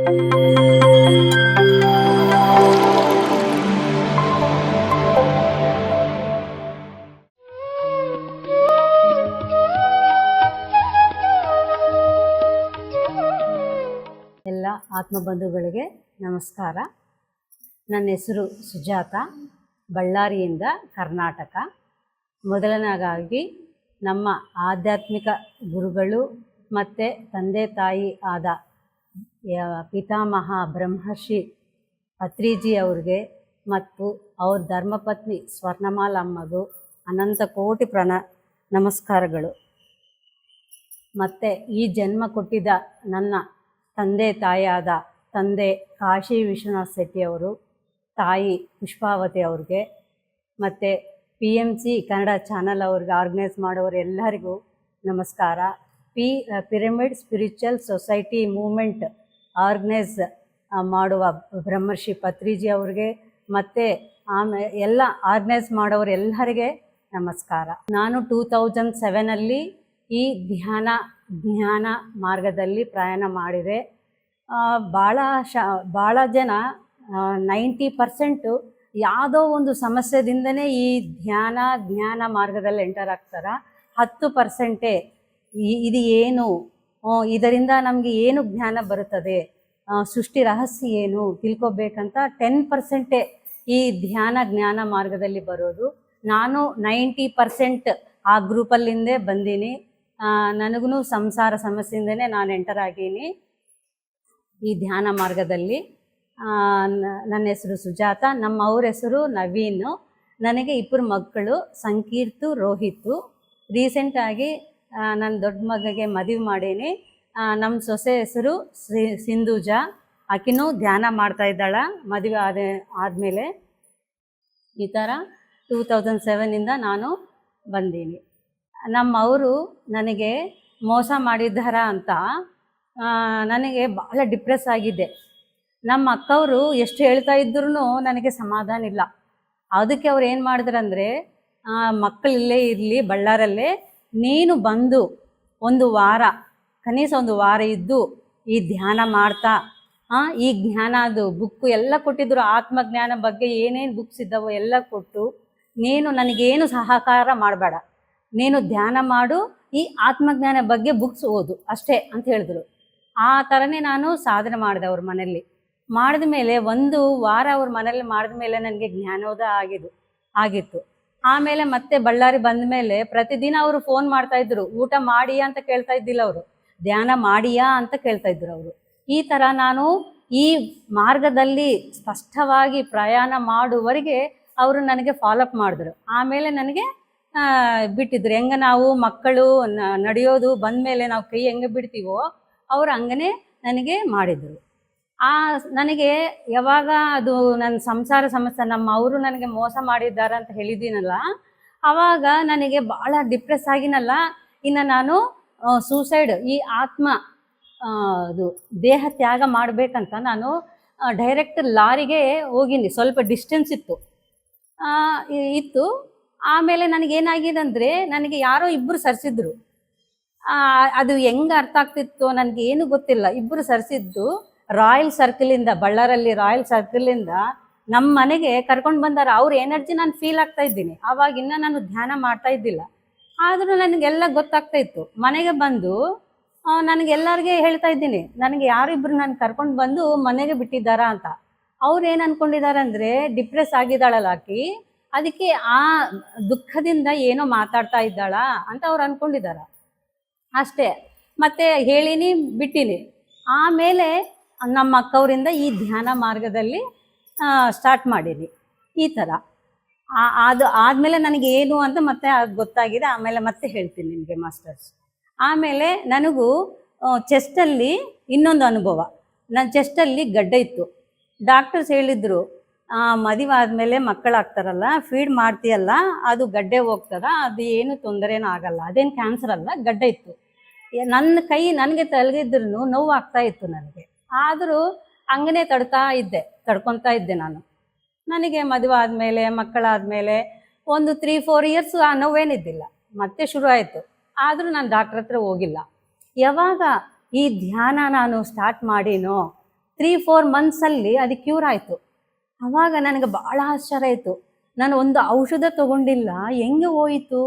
ಎಲ್ಲ ಆತ್ಮಬಂಧುಗಳಿಗೆ ನಮಸ್ಕಾರ. ನನ್ನ ಹೆಸರು ಸುಜಾತ, ಬಳ್ಳಾರಿಯಿಂದ ಕರ್ನಾಟಕ. ಮೊದಲನೇದಾಗಿ ನಮ್ಮ ಆಧ್ಯಾತ್ಮಿಕ ಗುರುಗಳು ಮತ್ತು ತಂದೆ ತಾಯಿ ಆದ ಪಿತಾಮಹ ಬ್ರಹ್ಮರ್ಷಿ ಪತ್ರಿಜಿ ಅವ್ರಿಗೆ ಮತ್ತು ಅವ್ರ ಧರ್ಮಪತ್ನಿ ಸ್ವರ್ಣಮಾಲಮ್ಮಗೂ ಅನಂತ ಕೋಟಿ ನಮಸ್ಕಾರಗಳು. ಮತ್ತು ಈ ಜನ್ಮ ಕೊಟ್ಟಿದ್ದ ನನ್ನ ತಂದೆ ತಾಯಿಯಾದ ತಂದೆ ಕಾಶಿ ವಿಶ್ವನಾಥ್ ಶೆಟ್ಟಿಯವರು, ತಾಯಿ ಪುಷ್ಪಾವತಿ ಅವ್ರಿಗೆ, ಮತ್ತು PMC ಕನ್ನಡ ಚಾನಲ್ ಅವ್ರಿಗೆ ಆರ್ಗನೈಸ್ ಮಾಡೋರು ಎಲ್ಲರಿಗೂ ನಮಸ್ಕಾರ. Pyramid spiritual society movement organise ಮಾಡುವ ಬ್ರಹ್ಮರ್ಷಿ ಪತ್ರಿಜಿ ಅವ್ರಿಗೆ ಮತ್ತು ಎಲ್ಲ ಆರ್ಗನೈಸ್ ಮಾಡೋರು ಎಲ್ಲರಿಗೆ ನಮಸ್ಕಾರ. ನಾನು 2007 ಈ ಜ್ಞಾನ ಮಾರ್ಗದಲ್ಲಿ ಪ್ರಯಾಣ ಮಾಡಿದೆ. ಭಾಳ ಜನ 90% ಯಾವುದೋ ಒಂದು ಸಮಸ್ಯೆದಿಂದನೇ ಈ ಜ್ಞಾನ ಮಾರ್ಗದಲ್ಲಿ ಎಂಟರ್ ಆಗ್ತಾರೆ. 10% ಇದು ಏನು, ಇದರಿಂದ ನಮಗೆ ಏನು ಜ್ಞಾನ ಬರುತ್ತದೆ, ಸೃಷ್ಟಿ ರಹಸ್ಯ ಏನು ತಿಳ್ಕೊಬೇಕಂತ 10% ಈ ಜ್ಞಾನ ಮಾರ್ಗದಲ್ಲಿ ಬರೋದು. ನಾನು 90% ಆ ಗ್ರೂಪಲ್ಲಿಂದೇ ಬಂದೀನಿ. ನನಗೂ ಸಂಸಾರ ಸಮಸ್ಯೆಯಿಂದನೇ ನಾನು ಎಂಟರ್ ಆಗೀನಿ ಈ ಧ್ಯಾನ ಮಾರ್ಗದಲ್ಲಿ. ನನ್ನ ಹೆಸರು ಸುಜಾತ, ನಮ್ಮ ಅವ್ರ ಹೆಸರು ನವೀನು. ನನಗೆ 2 ಮಕ್ಕಳು, ಸಂಕೀರ್ತು, ರೋಹಿತು. ರೀಸೆಂಟಾಗಿ ನನ್ನ ದೊಡ್ಡ ಮಗಗೆ ಮದುವೆ ಮಾಡೀನಿ. ನಮ್ಮ ಸೊಸೆ ಹೆಸರು ಸಿಂಧೂಜಾ. ಆಕಿನೂ ಧ್ಯಾನ ಮಾಡ್ತಾಯಿದ್ದಾಳೆ ಮದುವೆ ಆದಮೇಲೆ. ಈ ಥರ 2007 ನಾನು ಬಂದೀನಿ. ನಮ್ಮವರು ನನಗೆ ಮೋಸ ಮಾಡಿದ್ದಾರ ಅಂತ ನನಗೆ ಭಾಳ ಡಿಪ್ರೆಸ್ ಆಗಿದ್ದೆ. ನಮ್ಮ ಅಕ್ಕವರು ಎಷ್ಟು ಹೇಳ್ತಾ ಇದ್ರೂ ನನಗೆ ಸಮಾಧಾನ ಇಲ್ಲ. ಅದಕ್ಕೆ ಅವ್ರು ಏನು ಮಾಡಿದ್ರಂದರೆ, ಮಕ್ಕಳು ಇಲ್ಲೇ ಇರಲಿ ಬಳ್ಳಾರಲ್ಲೇ, ನೀನು ಬಂದು ಕನಿಷ್ಠ ಒಂದು ವಾರ ಇದ್ದು ಈ ಧ್ಯಾನ ಮಾಡ್ತಾ ಈ ಜ್ಞಾನದು ಬುಕ್ಕು ಎಲ್ಲ ಕೊಟ್ಟಿದ್ದರು. ಆತ್ಮಜ್ಞಾನ ಬಗ್ಗೆ ಏನೇನು ಬುಕ್ಸ್ ಇದ್ದಾವೋ ಎಲ್ಲ ಕೊಟ್ಟು, ನೀನು ನನಗೇನು ಸಹಕಾರ ಮಾಡಬೇಡ, ನೀನು ಧ್ಯಾನ ಮಾಡು, ಈ ಆತ್ಮಜ್ಞಾನ ಬಗ್ಗೆ ಬುಕ್ಸ್ ಓದು ಅಷ್ಟೇ ಅಂತ ಹೇಳಿದ್ರು. ಆ ಥರನೇ ನಾನು ಸಾಧನೆ ಮಾಡಿದೆ ಅವ್ರ ಮನೆಯಲ್ಲಿ. ಮಾಡಿದ ಮೇಲೆ 1 ವಾರ ಅವ್ರ ಮನೇಲಿ ಮಾಡಿದ ಮೇಲೆ ನನಗೆ ಜ್ಞಾನೋದಯ ಆಗಿತ್ತು. ಆಮೇಲೆ ಮತ್ತೆ ಬಳ್ಳಾರಿ ಬಂದ ಮೇಲೆ ಪ್ರತಿದಿನ ಅವರು ಫೋನ್ ಮಾಡ್ತಾಯಿದ್ರು. ಊಟ ಮಾಡಿಯಾ ಅಂತ ಕೇಳ್ತಾ ಇದ್ದಿಲ್ಲ ಅವರು, ಧ್ಯಾನ ಮಾಡಿಯಾ ಅಂತ ಕೇಳ್ತಾಯಿದ್ರು ಅವರು. ಈ ಥರ ನಾನು ಈ ಮಾರ್ಗದಲ್ಲಿ ಸ್ಪಷ್ಟವಾಗಿ ಪ್ರಯಾಣ ಮಾಡುವವರೆಗೆ ಅವರು ನನಗೆ ಫಾಲೋಅಪ್ ಮಾಡಿದ್ರು. ಆಮೇಲೆ ನನಗೆ ಬಿಟ್ಟಿದ್ರು. ಹೆಂಗೆ ನಾವು ಮಕ್ಕಳು ನಡೆಯೋದು ಬಂದಮೇಲೆ ನಾವು ಕೈ ಹೆಂಗೆ ಬಿಡ್ತೀವೋ ಅವರು ಹಂಗನೇ ನನಗೆ ಮಾಡಿದರು. ನನಗೆ ಯಾವಾಗ ಅದು ನನ್ನ ಸಂಸಾರ ಸಮಸ್ಯೆ, ಅವರು ನನಗೆ ಮೋಸ ಮಾಡಿದ್ದಾರೆ ಅಂತ ಹೇಳಿದ್ದೀನಲ್ಲ, ಆವಾಗ ನನಗೆ ಭಾಳ ಡಿಪ್ರೆಸ್ ಆಗಿನಲ್ಲ. ಇನ್ನು ನಾನು ಸೂಸೈಡ್, ಈ ಅದು ದೇಹ ತ್ಯಾಗ ಮಾಡಬೇಕಂತ ನಾನು ಡೈರೆಕ್ಟ್ ಲಾರಿಗೆ ಹೋಗಿನಿ. ಸ್ವಲ್ಪ ಡಿಸ್ಟೆನ್ಸ್ ಇತ್ತು. ಆಮೇಲೆ ನನಗೇನಾಗಿದೆ ಅಂದರೆ, ನನಗೆ ಯಾರೋ 2 ಸರಿಸಿದ್ರು. ಅದು ಹೆಂಗೆ ಅರ್ಥ ಆಗ್ತಿತ್ತು ನನಗೆ ಏನು ಗೊತ್ತಿಲ್ಲ. 2 ಸರಿಸಿದ್ದು ರಾಯಲ್ ಸರ್ಕಲಿಂದ, ಬಳ್ಳಾರಲ್ಲಿ ರಾಯಲ್ ಸರ್ಕಲಿಂದ ನಮ್ಮ ಮನೆಗೆ ಕರ್ಕೊಂಡು ಬಂದಾರ. ಅವ್ರ ಎನರ್ಜಿ ನಾನು ಫೀಲ್ ಆಗ್ತಾ ಇದ್ದೀನಿ. ಆವಾಗಿನ್ನ ನಾನು ಧ್ಯಾನ ಮಾಡ್ತಾ ಇದ್ದಿಲ್ಲ, ಆದರೂ ನನಗೆಲ್ಲ ಗೊತ್ತಾಗ್ತಾ ಇತ್ತು. ಮನೆಗೆ ಬಂದು ನನಗೆಲ್ಲರಿಗೆ ಹೇಳ್ತಾ ಇದ್ದೀನಿ, ನನಗೆ ಯಾರಿಬ್ಬರು ನಾನು ಕರ್ಕೊಂಡು ಬಂದು ಮನೆಗೆ ಬಿಟ್ಟಿದ್ದಾರಾ ಅಂತ. ಅವ್ರು ಏನು ಅಂದ್ಕೊಂಡಿದ್ದಾರೆ ಅಂದರೆ, ಡಿಪ್ರೆಸ್ ಆಗಿದ್ದಾಳಲ್ಲ ಆಕಿ, ಅದಕ್ಕೆ ಆ ದುಃಖದಿಂದ ಏನೋ ಮಾತಾಡ್ತಾ ಇದ್ದಾಳ ಅಂತ ಅವ್ರು ಅಂದ್ಕೊಂಡಿದ್ದಾರೆ ಅಷ್ಟೇ. ಮತ್ತು ಹೇಳಿನಿ, ಬಿಟ್ಟಿನಿ. ಆಮೇಲೆ ನಮ್ಮ ಅಕ್ಕವರಿಂದ ಈ ಧ್ಯಾನ ಮಾರ್ಗದಲ್ಲಿ ಸ್ಟಾರ್ಟ್ ಮಾಡೀನಿ. ಈ ಥರ ಅದು ಆದಮೇಲೆ ನನಗೇನು ಅಂತ ಮತ್ತೆ ಗೊತ್ತಾಗಿದೆ. ಆಮೇಲೆ ಮತ್ತೆ ಹೇಳ್ತೀನಿ ನಿಮಗೆ ಮಾಸ್ಟರ್ಸ್. ಆಮೇಲೆ ನನಗೂ ಚೆಸ್ಟಲ್ಲಿ ಇನ್ನೊಂದು ಅನುಭವ. ನನ್ನ ಚೆಸ್ಟಲ್ಲಿ ಗಡ್ಡೆ ಇತ್ತು. ಡಾಕ್ಟರ್ಸ್ ಹೇಳಿದರು, ಮದುವೆ ಆದಮೇಲೆ ಮಕ್ಕಳಾಗ್ತಾರಲ್ಲ, ಫೀಡ್ ಮಾಡ್ತೀಯಲ್ಲ, ಅದು ಗಡ್ಡೆ ಹೋಗ್ತದ, ಅದು ಏನು ತೊಂದರೆನೂ ಆಗಲ್ಲ, ಅದೇನು ಕ್ಯಾನ್ಸರ್ ಅಲ್ಲ, ಗಡ್ಡೆ ಇತ್ತು. ನನ್ನ ಕೈ ನನಗೆ ತಲಗಿದ್ರೂ ನೋವು ಆಗ್ತಾ ಇತ್ತು ನನಗೆ. ಆದರೂ ಹಂಗನೇ ತಡ್ಕೊತಾ ಇದ್ದೆ ನಾನು. ನನಗೆ ಮದುವೆ ಆದಮೇಲೆ ಮಕ್ಕಳಾದಮೇಲೆ ಒಂದು 3-4 ಇಯರ್ಸ್ ಆ ನೋವೇನಿದ್ದಿಲ್ಲ, ಮತ್ತೆ ಶುರು ಆಯಿತು. ಆದರೂ ನಾನು ಡಾಕ್ಟ್ರ್ ಹತ್ರ ಹೋಗಿಲ್ಲ. ಯಾವಾಗ ಈ ಧ್ಯಾನ ನಾನು ಸ್ಟಾರ್ಟ್ ಮಾಡಿನೋ 3-4 ಮಂತ್ಸಲ್ಲಿ ಅದು ಕ್ಯೂರ್ ಆಯಿತು. ಆವಾಗ ನನಗೆ ಭಾಳ ಆಶ್ಚರ್ಯ ಆಯಿತು. ನಾನು ಒಂದು ಔಷಧ ತಗೊಂಡಿಲ್ಲ, ಹೆಂಗೆ ಹೋಯಿತು?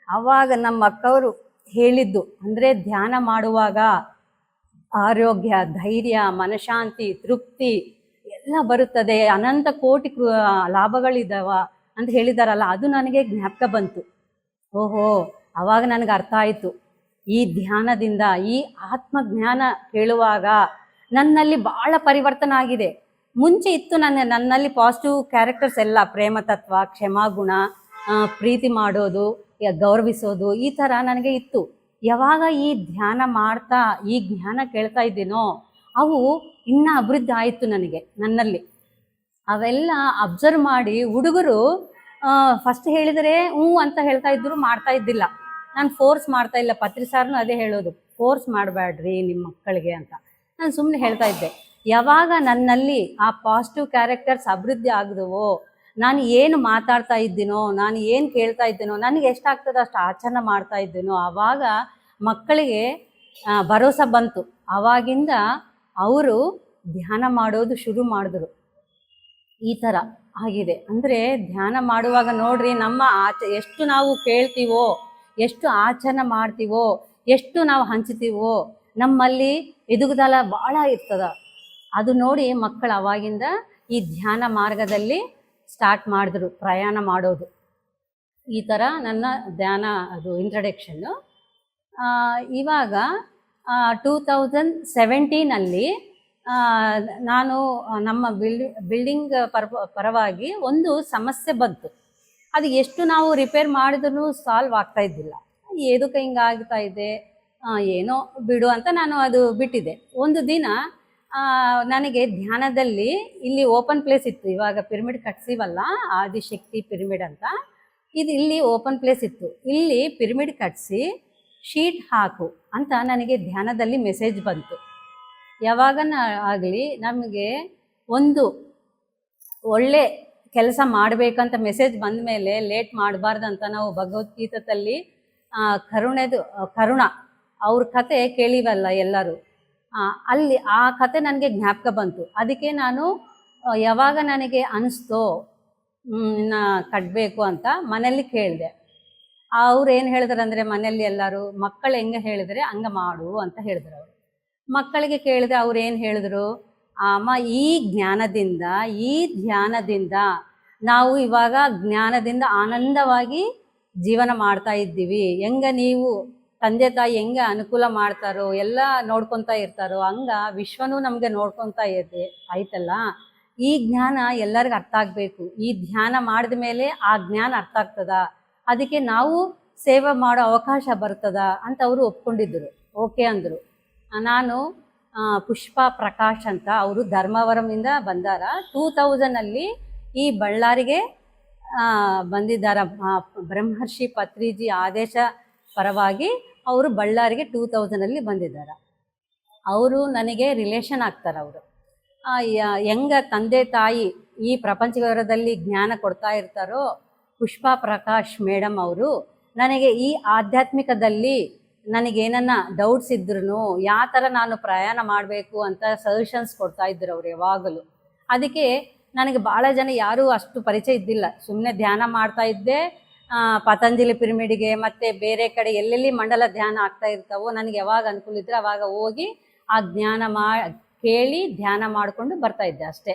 ಆವಾಗ ನಮ್ಮ ಅಕ್ಕವರು ಹೇಳಿದ್ದು, ಅಂದರೆ ಧ್ಯಾನ ಮಾಡುವಾಗ ಆರೋಗ್ಯ, ಧೈರ್ಯ, ಮನಶಾಂತಿ, ತೃಪ್ತಿ ಎಲ್ಲ ಬರುತ್ತದೆ, ಅನಂತ ಕೋಟಿ ಲಾಭಗಳಿದ್ದಾವ ಅಂತ ಹೇಳಿದಾರಲ್ಲ, ಅದು ನನಗೆ ಜ್ಞಾಪಕ ಬಂತು. ಓಹೋ, ಆವಾಗ ನನಗೆ ಅರ್ಥ ಆಯಿತು. ಈ ಧ್ಯಾನದಿಂದ, ಈ ಆತ್ಮಜ್ಞಾನ ಕೇಳುವಾಗ ನನ್ನಲ್ಲಿ ಭಾಳ ಪರಿವರ್ತನೆ ಆಗಿದೆ. ಮುಂಚೆ ಇತ್ತು ನನ್ನಲ್ಲಿ ಪಾಸಿಟಿವ್ ಕ್ಯಾರೆಕ್ಟರ್ಸ್ ಎಲ್ಲ, ಪ್ರೇಮ ತತ್ವ, ಕ್ಷಮಾಗುಣ, ಪ್ರೀತಿ ಮಾಡೋದು, ಗೌರವಿಸೋದು, ಈ ಥರ ನನಗೆ ಇತ್ತು. ಯಾವಾಗ ಈ ಧ್ಯಾನ ಮಾಡ್ತಾ ಈ ಜ್ಞಾನ ಕೇಳ್ತಾ ಇದ್ದೀನೋ ಅವು ಇನ್ನೂ ಅಭಿವೃದ್ಧಿ ಆಯಿತು ನನ್ನಲ್ಲಿ. ಅವೆಲ್ಲ ಅಬ್ಸರ್ವ್ ಮಾಡಿ ಹುಡುಗರು ಫಸ್ಟ್ ಹೇಳಿದರೆ ಹ್ಞೂ ಅಂತ ಹೇಳ್ತಾ ಇದ್ರು, ಮಾಡ್ತಾ ಇದ್ದಿಲ್ಲ. ನಾನು ಫೋರ್ಸ್ ಮಾಡ್ತಾ ಇಲ್ಲ. ಪತ್ರಿ ಸಾರ್ನು ಅದೇ ಹೇಳೋದು, ಫೋರ್ಸ್ ಮಾಡಬೇಡ್ರಿ ನಿಮ್ಮ ಮಕ್ಕಳಿಗೆ ಅಂತ. ನಾನು ಸುಮ್ಮನೆ ಹೇಳ್ತಾ ಇದ್ದೆ. ಯಾವಾಗ ನನ್ನಲ್ಲಿ ಆ ಪಾಸಿಟಿವ್ ಕ್ಯಾರೆಕ್ಟರ್ಸ್ ಅಭಿವೃದ್ಧಿ ಆಗಿದವೋ, ನಾನು ಏನು ಮಾತಾಡ್ತಾ ಇದ್ದೀನೋ, ನಾನು ಏನು ಕೇಳ್ತಾ ಇದ್ದೀನೋ, ನನಗೆ ಎಷ್ಟಾಗ್ತದೋ ಅಷ್ಟು ಆಚರಣೆ ಮಾಡ್ತಾ ಇದ್ದೀನೋ, ಆವಾಗ ಮಕ್ಕಳಿಗೆ ಭರೋಸೆ ಬಂತು. ಆವಾಗಿಂದ ಅವರು ಧ್ಯಾನ ಮಾಡೋದು ಶುರು ಮಾಡಿದ್ರು. ಈ ಥರ ಆಗಿದೆ. ಅಂದರೆ ಧ್ಯಾನ ಮಾಡುವಾಗ ನೋಡ್ರಿ, ನಮ್ಮ ಎಷ್ಟು ನಾವು ಕೇಳ್ತೀವೋ, ಎಷ್ಟು ಆಚರಣೆ ಮಾಡ್ತೀವೋ, ಎಷ್ಟು ನಾವು ಹಂಚ್ತೀವೋ, ನಮ್ಮಲ್ಲಿ ಎದುಗುದಲ ಭಾಳ ಇರ್ತದ. ಅದು ನೋಡಿ ಮಕ್ಕಳು ಅವಾಗಿಂದ ಈ ಧ್ಯಾನ ಮಾರ್ಗದಲ್ಲಿ ಸ್ಟಾರ್ಟ್ ಮಾಡಿದ್ರು ಪ್ರಯಾಣ ಮಾಡೋದು. ಈ ಥರ ನನ್ನ ಧ್ಯಾನ ಅದು ಇಂಟ್ರಡಕ್ಷನ್ನು. ಇವಾಗ 2017 ನಾನು ನಮ್ಮ ಬಿಲ್ಡಿಂಗ್ ಪರವಾಗಿ ಒಂದು ಸಮಸ್ಯೆ ಬಂತು. ಅದು ಎಷ್ಟು ನಾವು ರಿಪೇರ್ ಮಾಡಿದ್ರೂ ಸಾಲ್ವ್ ಆಗ್ತಾ ಇದ್ದಿಲ್ಲ. ಏದಕ್ಕೆ ಹಿಂಗೆ ಆಗ್ತಾ ಇದೆ, ಏನೋ ಬಿಡು ಅಂತ ನಾನು ಅದು ಬಿಟ್ಟಿದ್ದೆ. ಒಂದು ದಿನ ನನಗೆ ಧ್ಯಾನದಲ್ಲಿ ಇಲ್ಲಿ ಓಪನ್ ಪ್ಲೇಸ್ ಇತ್ತು. ಇವಾಗ ಪಿರಮಿಡ್ ಕಟ್ಸಿವಲ್ಲ, ಆದಿಶಕ್ತಿ ಪಿರಮಿಡ್ ಅಂತ, ಇದು ಇಲ್ಲಿ ಓಪನ್ ಪ್ಲೇಸ್ ಇತ್ತು. ಇಲ್ಲಿ ಪಿರಮಿಡ್ ಕಟ್ಸಿ ಶೀಟ್ ಹಾಕು ಅಂತ ನನಗೆ ಧ್ಯಾನದಲ್ಲಿ ಮೆಸೇಜ್ ಬಂತು. ಯಾವಾಗನ ಆಗಲಿ ನಮಗೆ ಒಂದು ಒಳ್ಳೆ ಕೆಲಸ ಮಾಡಬೇಕಂತ ಮೆಸೇಜ್ ಬಂದ ಮೇಲೆ ಲೇಟ್ ಮಾಡಬಾರ್ದಂತ ನಾವು ಭಗವದ್ಗೀತದಲ್ಲಿ ಕರುಣ ಅವ್ರ ಕತೆ ಕೇಳಿವಲ್ಲ ಎಲ್ಲರೂ, ಅಲ್ಲಿ ಆ ಕತೆ ನನಗೆ ಜ್ಞಾಪಕ ಬಂತು. ಅದಕ್ಕೆ ನಾನು ಯಾವಾಗ ನನಗೆ ಅನಿಸ್ತೋ ಕಟ್ಟಬೇಕು ಅಂತ ಮನೇಲಿ ಕೇಳಿದೆ. ಅವ್ರು ಏನು ಹೇಳಿದ್ರಂದರೆ, ಮನೆಯಲ್ಲಿ ಎಲ್ಲರೂ ಮಕ್ಕಳು ಹೆಂಗೆ ಹೇಳಿದರೆ ಹಂಗೆ ಮಾಡು ಅಂತ ಹೇಳಿದ್ರು. ಅವರು ಮಕ್ಕಳಿಗೆ ಕೇಳಿದೆ, ಅವ್ರು ಏನು ಹೇಳಿದ್ರು, ಅಮ್ಮ ಈ ಧ್ಯಾನದಿಂದ ನಾವು ಇವಾಗ ಜ್ಞಾನದಿಂದ ಆನಂದವಾಗಿ ಜೀವನ ಮಾಡ್ತಾ ಇದ್ದೀವಿ. ಹೆಂಗೆ ನೀವು ತಂದೆ ತಾಯಿ ಹೆಂಗೆ ಅನುಕೂಲ ಮಾಡ್ತಾರೋ, ಎಲ್ಲ ನೋಡ್ಕೊತಾ ಇರ್ತಾರೋ, ಹಂಗೆ ವಿಶ್ವನೂ ನಮಗೆ ನೋಡ್ಕೊತಾ ಆಯ್ತಲ್ಲ. ಈ ಜ್ಞಾನ ಎಲ್ಲರಿಗೂ ಅರ್ಥ ಆಗಬೇಕು. ಈ ಧ್ಯಾನ ಮಾಡಿದ ಮೇಲೆ ಆ ಜ್ಞಾನ ಅರ್ಥ ಆಗ್ತದ, ಅದಕ್ಕೆ ನಾವು ಸೇವೆ ಮಾಡೋ ಅವಕಾಶ ಬರ್ತದ ಅಂತ ಅವರು ಒಪ್ಕೊಂಡಿದ್ದರು. ಓಕೆ ಅಂದರು. ನಾನು ಪುಷ್ಪ ಪ್ರಕಾಶ್ ಅಂತ, ಅವರು ಧರ್ಮವರಮಿಂದ ಬಂದಾರ. 2000 ಈ ಬಳ್ಳಾರಿಗೆ ಬಂದಿದ್ದಾರ. ಬ್ರಹ್ಮರ್ಷಿ ಪತ್ರಿಜಿ ಆದೇಶ ಪರವಾಗಿ ಅವರು ಬಳ್ಳಾರಿಗೆ 2000 ಬಂದಿದ್ದಾರೆ. ಅವರು ನನಗೆ ರಿಲೇಷನ್ ಆಗ್ತಾರೆ. ಅವರು ಹೆಂಗೆ ತಂದೆ ತಾಯಿ ಈ ಪ್ರಪಂಚದಲ್ಲಿ ಜ್ಞಾನ ಕೊಡ್ತಾ ಇರ್ತಾರೋ, ಪುಷ್ಪ ಪ್ರಕಾಶ್ ಮೇಡಮ್ ಅವರು ನನಗೆ ಈ ಆಧ್ಯಾತ್ಮಿಕದಲ್ಲಿ ನನಗೇನನ್ನ ಡೌಟ್ಸ್ ಇದ್ರೂ ಯಾವ ಥರ ನಾನು ಪ್ರಯಾಣ ಮಾಡಬೇಕು ಅಂತ ಸಜೆಷನ್ಸ್ ಕೊಡ್ತಾ ಇದ್ರು ಅವ್ರು ಯಾವಾಗಲೂ. ಅದಕ್ಕೆ ನನಗೆ ಭಾಳ ಜನ ಯಾರೂ ಅಷ್ಟು ಪರಿಚಯ ಇದ್ದಿಲ್ಲ. ಸುಮ್ಮನೆ ಧ್ಯಾನ ಮಾಡ್ತಾ ಇದ್ದೆ. ಪತಂಜಲಿ ಪಿರಮಿಡ್ಗೆ ಮತ್ತು ಬೇರೆ ಕಡೆ ಎಲ್ಲೆಲ್ಲಿ ಮಂಡಲ ಧ್ಯಾನ ಆಗ್ತಾ ಇರ್ತಾವೋ, ನನಗೆ ಯಾವಾಗ ಅನುಕೂಲ ಇದ್ದರೆ ಅವಾಗ ಹೋಗಿ ಆ ಜ್ಞಾನ ಕೇಳಿ ಧ್ಯಾನ ಮಾಡಿಕೊಂಡು ಬರ್ತಾಯಿದ್ದೆ ಅಷ್ಟೇ.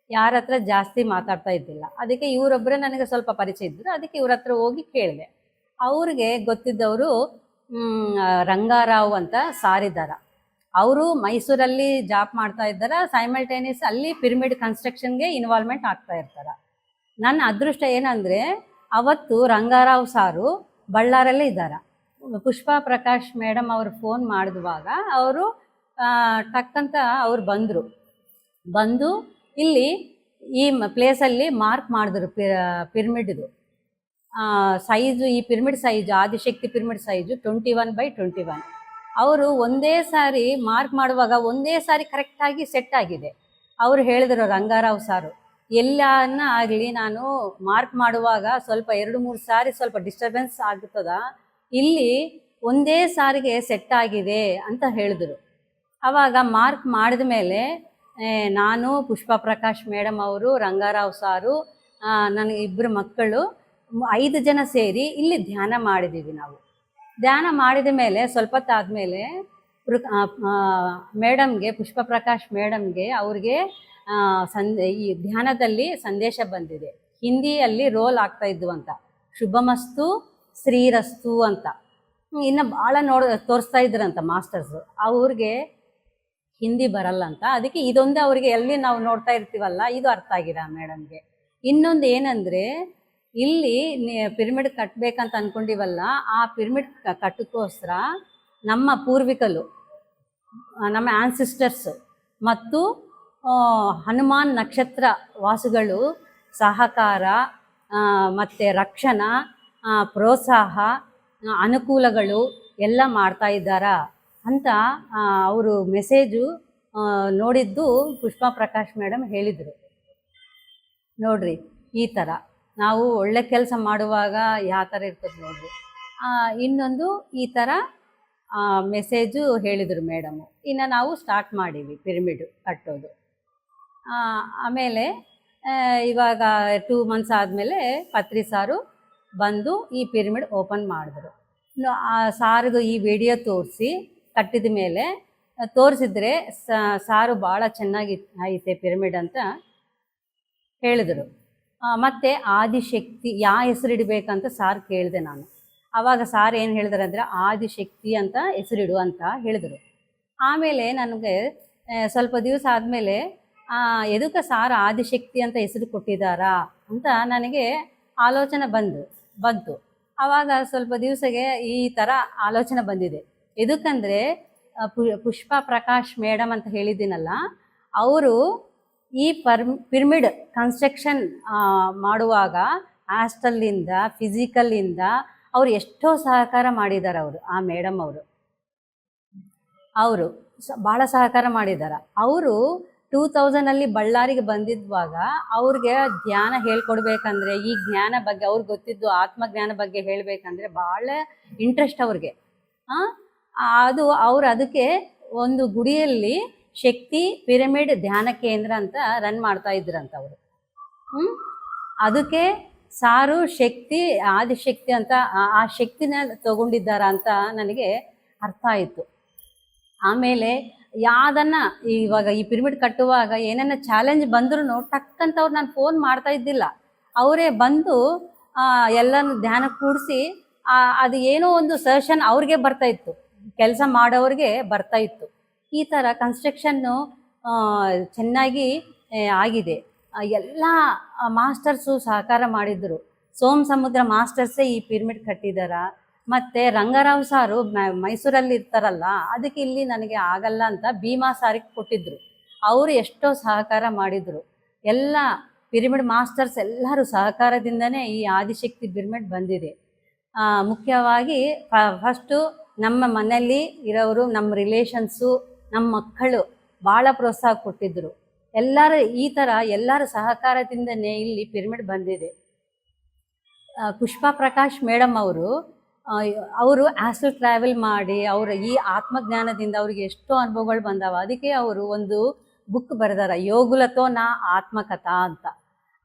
ಯಾರ ಹತ್ರ ಜಾಸ್ತಿ ಮಾತಾಡ್ತಾ ಇದ್ದಿಲ್ಲ. ಅದಕ್ಕೆ ಇವರೊಬ್ಬರೇ ನನಗೆ ಸ್ವಲ್ಪ ಪರಿಚಯ ಇದ್ದರು. ಅದಕ್ಕೆ ಇವ್ರ ಹತ್ರ ಹೋಗಿ ಕೇಳಿದೆ. ಅವ್ರಿಗೆ ಗೊತ್ತಿದ್ದವರು ರಂಗಾರಾವ್ ಅಂತ ಸಾರಿದ್ದಾರ. ಅವರು ಮೈಸೂರಲ್ಲಿ ಜಾಬ್ ಮಾಡ್ತಾ ಇದ್ದಾರೆ. ಸೈಮಲ್ಟೇನಿಯಸ್ ಅಲ್ಲಿ ಪಿರಮಿಡ್ ಕನ್ಸ್ಟ್ರಕ್ಷನ್ಗೆ ಇನ್ವಾಲ್ವ್ಮೆಂಟ್ ಆಗ್ತಾ ಇರ್ತಾರೆ. ನನ್ನ ಅದೃಷ್ಟ ಏನಂದರೆ, ಅವತ್ತು ರಂಗಾರಾವ್ ಸಾರು ಬಳ್ಳಾರಲ್ಲೇ ಇದ್ದಾರೆ. ಪುಷ್ಪ ಪ್ರಕಾಶ್ ಮೇಡಮ್ ಅವರು ಫೋನ್ ಮಾಡಿದುವಾಗ ಅವರು ಟಕ್ಕಂತ ಅವ್ರು ಬಂದು ಇಲ್ಲಿ ಈ ಪ್ಲೇಸಲ್ಲಿ ಮಾರ್ಕ್ ಮಾಡಿದ್ರು ಪಿರಮಿಡ್ದು ಸೈಜು. ಈ pyramid size, Adishakti pyramid size 21x21. ಅವರು ಒಂದೇ ಸಾರಿ ಮಾರ್ಕ್ ಮಾಡುವಾಗ ಒಂದೇ ಸಾರಿ ಕರೆಕ್ಟಾಗಿ ಸೆಟ್ ಆಗಿದೆ. ಅವರು ಹೇಳಿದರು, ರಂಗಾರಾವ್ ಸಾರು, ಎಲ್ಲನ್ನ ಆಗಲಿ ನಾನು ಮಾರ್ಕ್ ಮಾಡುವಾಗ ಸ್ವಲ್ಪ 2-3 ಸಾರಿ ಸ್ವಲ್ಪ ಡಿಸ್ಟರ್ಬೆನ್ಸ್ ಆಗುತ್ತದ, ಇಲ್ಲಿ ಒಂದೇ ಸಾರಿಗೆ ಸೆಟ್ ಆಗಿದೆ ಅಂತ ಹೇಳಿದ್ರು. ಆವಾಗ ಮಾರ್ಕ್ ಮಾಡಿದ ಮೇಲೆ ನಾನು ಪುಷ್ಪ ಪ್ರಕಾಶ್ ಮೇಡಮ್ ಅವರು, ರಂಗಾರಾವ್ ಸಾರು, ನನಗೆ ಇಬ್ಬರು ಮಕ್ಕಳು 5 ಜನ ಸೇರಿ ಇಲ್ಲಿ ಧ್ಯಾನ ಮಾಡಿದ್ದೀವಿ ನಾವು. ಧ್ಯಾನ ಮಾಡಿದ ಮೇಲೆ ಸ್ವಲ್ಪ ಹೊತ್ತಾದಮೇಲೆ ಮೇಡಮ್ಗೆ, ಪುಷ್ಪ ಪ್ರಕಾಶ್ ಮೇಡಮ್ಗೆ ಅವ್ರಿಗೆ ಈ ಧ್ಯಾನದಲ್ಲಿ ಸಂದೇಶ ಬಂದಿದೆ. ಹಿಂದಿಯಲ್ಲಿ ರೋಲ್ ಆಗ್ತಾ ಇದ್ವು ಅಂತ, ಶುಭಮಸ್ತು ಶ್ರೀರಸ್ತು ಅಂತ. ಇನ್ನು ಭಾಳ ತೋರಿಸ್ತಾ ಇದ್ರಂತ ಮಾಸ್ಟರ್ಸು. ಅವ್ರಿಗೆ ಹಿಂದಿ ಬರಲ್ಲ ಅಂತ, ಅದಕ್ಕೆ ಇದೊಂದೇ ಅವ್ರಿಗೆ ಎಲ್ಲಿ ನಾವು ನೋಡ್ತಾ ಇರ್ತೀವಲ್ಲ ಇದು ಅರ್ಥ ಆಗಿದೆ ಮೇಡಮ್ಗೆ. ಇನ್ನೊಂದು ಏನಂದರೆ, ಇಲ್ಲಿ ಪಿರಮಿಡ್ ಕಟ್ಟಬೇಕಂತ ಅಂದ್ಕೊಂಡಿವಲ್ಲ, ಆ ಪಿರಮಿಡ್ ಕಟ್ಟಕ್ಕೋಸ್ಕರ ನಮ್ಮ ಪೂರ್ವಿಕರು, ನಮ್ಮ ಆನ್ಸಿಸ್ಟರ್ಸ್ ಮತ್ತು ಹನುಮಾನ್ ನಕ್ಷತ್ರ ವಾಸುಗಳು ಸಹಕಾರ ಮತ್ತು ರಕ್ಷಣಾ ಪ್ರೋತ್ಸಾಹ ಅನುಕೂಲಗಳು ಎಲ್ಲ ಮಾಡ್ತಾ ಇದ್ದಾರಾ ಅಂತ ಅವರು ಮೆಸೇಜು ನೋಡಿದ್ದು ಪುಷ್ಪ ಪ್ರಕಾಶ್ ಮೇಡಮ್ ಹೇಳಿದರು. ನೋಡ್ರಿ, ಈ ಥರ ನಾವು ಒಳ್ಳೆ ಕೆಲಸ ಮಾಡುವಾಗ ಯಾವ ಥರ ಇರ್ತದೆ ನೋಡ್ರಿ. ಇನ್ನೊಂದು ಈ ಥರ ಮೆಸೇಜು ಹೇಳಿದರು ಮೇಡಮು. ಇನ್ನು ನಾವು ಸ್ಟಾರ್ಟ್ ಮಾಡೀವಿ ಪಿರಮಿಡ್ ಕಟ್ಟೋದು. ಆಮೇಲೆ ಇವಾಗ 2 ಮಂತ್ಸ್ ಆದಮೇಲೆ ಪತ್ರಿ ಸಾರು ಬಂದು ಈ ಪಿರಮಿಡ್ ಓಪನ್ ಮಾಡಿದ್ರು. ಆ ಸಾರಿಗೂ ಈ ವಿಡಿಯೋ ತೋರಿಸಿ ಕಟ್ಟಿದ ಮೇಲೆ ತೋರಿಸಿದ್ರೆ ಸಾರು ಭಾಳ ಚೆನ್ನಾಗಿ ಐತೆ ಪಿರಮಿಡ್ ಅಂತ ಹೇಳಿದರು. ಮತ್ತು ಆದಿಶಕ್ತಿ ಯಾವ ಹೆಸರಿಡಬೇಕಂತ ಸಾರ್ ಕೇಳಿದೆ ನಾನು. ಆವಾಗ ಸಾರ್ ಏನು ಹೇಳಿದ್ರು ಅಂದರೆ, ಆದಿಶಕ್ತಿ ಅಂತ ಹೆಸರಿಡು ಅಂತ ಹೇಳಿದರು. ಆಮೇಲೆ ನನಗೆ ಸ್ವಲ್ಪ ದಿವಸ ಆದಮೇಲೆ ಎದಕ್ಕೆ ಸಾರ್ ಆದಿಶಕ್ತಿ ಅಂತ ಹೆಸರು ಕೊಟ್ಟಿದ್ದಾರಾ ಅಂತ ನನಗೆ ಆಲೋಚನೆ ಬಂತು. ಆವಾಗ ಸ್ವಲ್ಪ ದಿವಸಕ್ಕೆ ಈ ಥರ ಆಲೋಚನೆ ಬಂದಿದೆ. ಎದಕ್ಕಂದರೆ, ಪುಷ್ಪ ಪ್ರಕಾಶ್ ಮೇಡಮ್ ಅಂತ ಹೇಳಿದ್ದೀನಲ್ಲ, ಅವರು ಈ ಪಿರಮಿಡ್ ಕನ್ಸ್ಟ್ರಕ್ಷನ್ ಮಾಡುವಾಗ ಹಾಸ್ಟೆಲ್ಲಿಂದ, ಫಿಸಿಕಲ್ಲಿಂದ ಅವರು ಎಷ್ಟೋ ಸಹಕಾರ ಮಾಡಿದ್ದಾರೆ. ಆ ಮೇಡಮ್ ಅವರು ಭಾಳ ಸಹಕಾರ ಮಾಡಿದ್ದಾರೆ. ಅವರು 2000 ಬಳ್ಳಾರಿಗೆ ಬಂದಿದ್ದಾಗ ಅವ್ರಿಗೆ ಧ್ಯಾನ ಹೇಳ್ಕೊಡ್ಬೇಕಂದ್ರೆ, ಈ ಜ್ಞಾನ ಬಗ್ಗೆ ಅವ್ರಿಗೆ ಗೊತ್ತಿದ್ದು ಆತ್ಮಜ್ಞಾನ ಬಗ್ಗೆ ಹೇಳಬೇಕಂದ್ರೆ ಭಾಳ ಇಂಟ್ರೆಸ್ಟ್ ಅವ್ರಿಗೆ. ಅವ್ರು ಅದಕ್ಕೆ ಒಂದು ಗುಡಿಯಲ್ಲಿ ಶಕ್ತಿ ಪಿರಮಿಡ್ ಧ್ಯಾನ ಕೇಂದ್ರ ಅಂತ ರನ್ ಮಾಡ್ತಾ ಇದ್ರಂತ ಅವರು. ಅದಕ್ಕೆ ಸಾರು ಶಕ್ತಿ ಆದಿಶಕ್ತಿ ಅಂತ ಆ ಶಕ್ತಿನ ತಗೊಂಡಿದ್ದಾರ ಅಂತ ನನಗೆ ಅರ್ಥ ಆಯಿತು. ಆಮೇಲೆ ಯಾವುದನ್ನು ಇವಾಗ ಈ ಪಿರಮಿಡ್ ಕಟ್ಟುವಾಗ ಏನನ್ನ ಚಾಲೆಂಜ್ ಬಂದ್ರೂ ಟಕ್ಕಂತ ಅವ್ರು ನಾನು ಫೋನ್ ಮಾಡ್ತಾ ಇದ್ದಿಲ್ಲ. ಅವರೇ ಬಂದು ಎಲ್ಲನೂ ಧ್ಯಾನ ಕೂಡಿಸಿ ಅದು ಏನೋ ಒಂದು ಸಜೆಷನ್ ಅವ್ರಿಗೆ ಬರ್ತಾಯಿತ್ತು, ಕೆಲಸ ಮಾಡೋರಿಗೆ ಬರ್ತಾಯಿತ್ತು. ಈ ಥರ ಕನ್ಸ್ಟ್ರಕ್ಷನ್ನು ಚೆನ್ನಾಗಿ ಆಗಿದೆ. ಎಲ್ಲ ಮಾಸ್ಟರ್ಸು ಸಹಕಾರ ಮಾಡಿದರು. ಸೋಮಸಮುದ್ರ ಮಾಸ್ಟರ್ಸೇ ಈ ಪಿರಮಿಡ್ ಕಟ್ಟಿದಾರ. ಮತ್ತು ರಂಗಾರಾವ್ ಸಾರು ಮೈಸೂರಲ್ಲಿ ಇರ್ತಾರಲ್ಲ, ಅದಕ್ಕೆ ಇಲ್ಲಿ ನನಗೆ ಆಗಲ್ಲ ಅಂತ ಭೀಮಾ ಸಾರಿಗೆ ಕೊಟ್ಟಿದ್ದರು. ಅವರು ಎಷ್ಟೋ ಸಹಕಾರ ಮಾಡಿದರು. ಎಲ್ಲ ಪಿರಮಿಡ್ ಮಾಸ್ಟರ್ಸ್ ಎಲ್ಲರೂ ಸಹಕಾರದಿಂದನೇ ಈ ಆದಿಶಕ್ತಿ ಪಿರಮಿಡ್ ಬಂದಿದೆ. ಮುಖ್ಯವಾಗಿ ಫಸ್ಟು ನಮ್ಮ ಮನೆಯಲ್ಲಿ ಇರೋರು, ನಮ್ಮ ರಿಲೇಷನ್ಸು, ನಮ್ಮ ಮಕ್ಕಳು ಭಾಳ ಪ್ರೋತ್ಸಾಹ ಕೊಟ್ಟಿದ್ದರು. ಎಲ್ಲರೂ ಈ ಥರ ಎಲ್ಲರ ಸಹಕಾರದಿಂದನೇ ಇಲ್ಲಿ ಪಿರಮಿಡ್ ಬಂದಿದೆ. ಪುಷ್ಪ ಪ್ರಕಾಶ್ ಮೇಡಮ್ ಅವರು ಆಸ್ಟ್ರಲ್ ಟ್ರಾವೆಲ್ ಮಾಡಿ ಅವರ ಈ ಆತ್ಮಜ್ಞಾನದಿಂದ ಅವ್ರಿಗೆ ಎಷ್ಟೋ ಅನುಭವಗಳು ಬಂದಾವ. ಅದಕ್ಕೆ ಅವರು ಒಂದು ಬುಕ್ ಬರೆದಾರ, ಯೋಗುಲತೋ ನಾ ಆತ್ಮಕಥಾ ಅಂತ.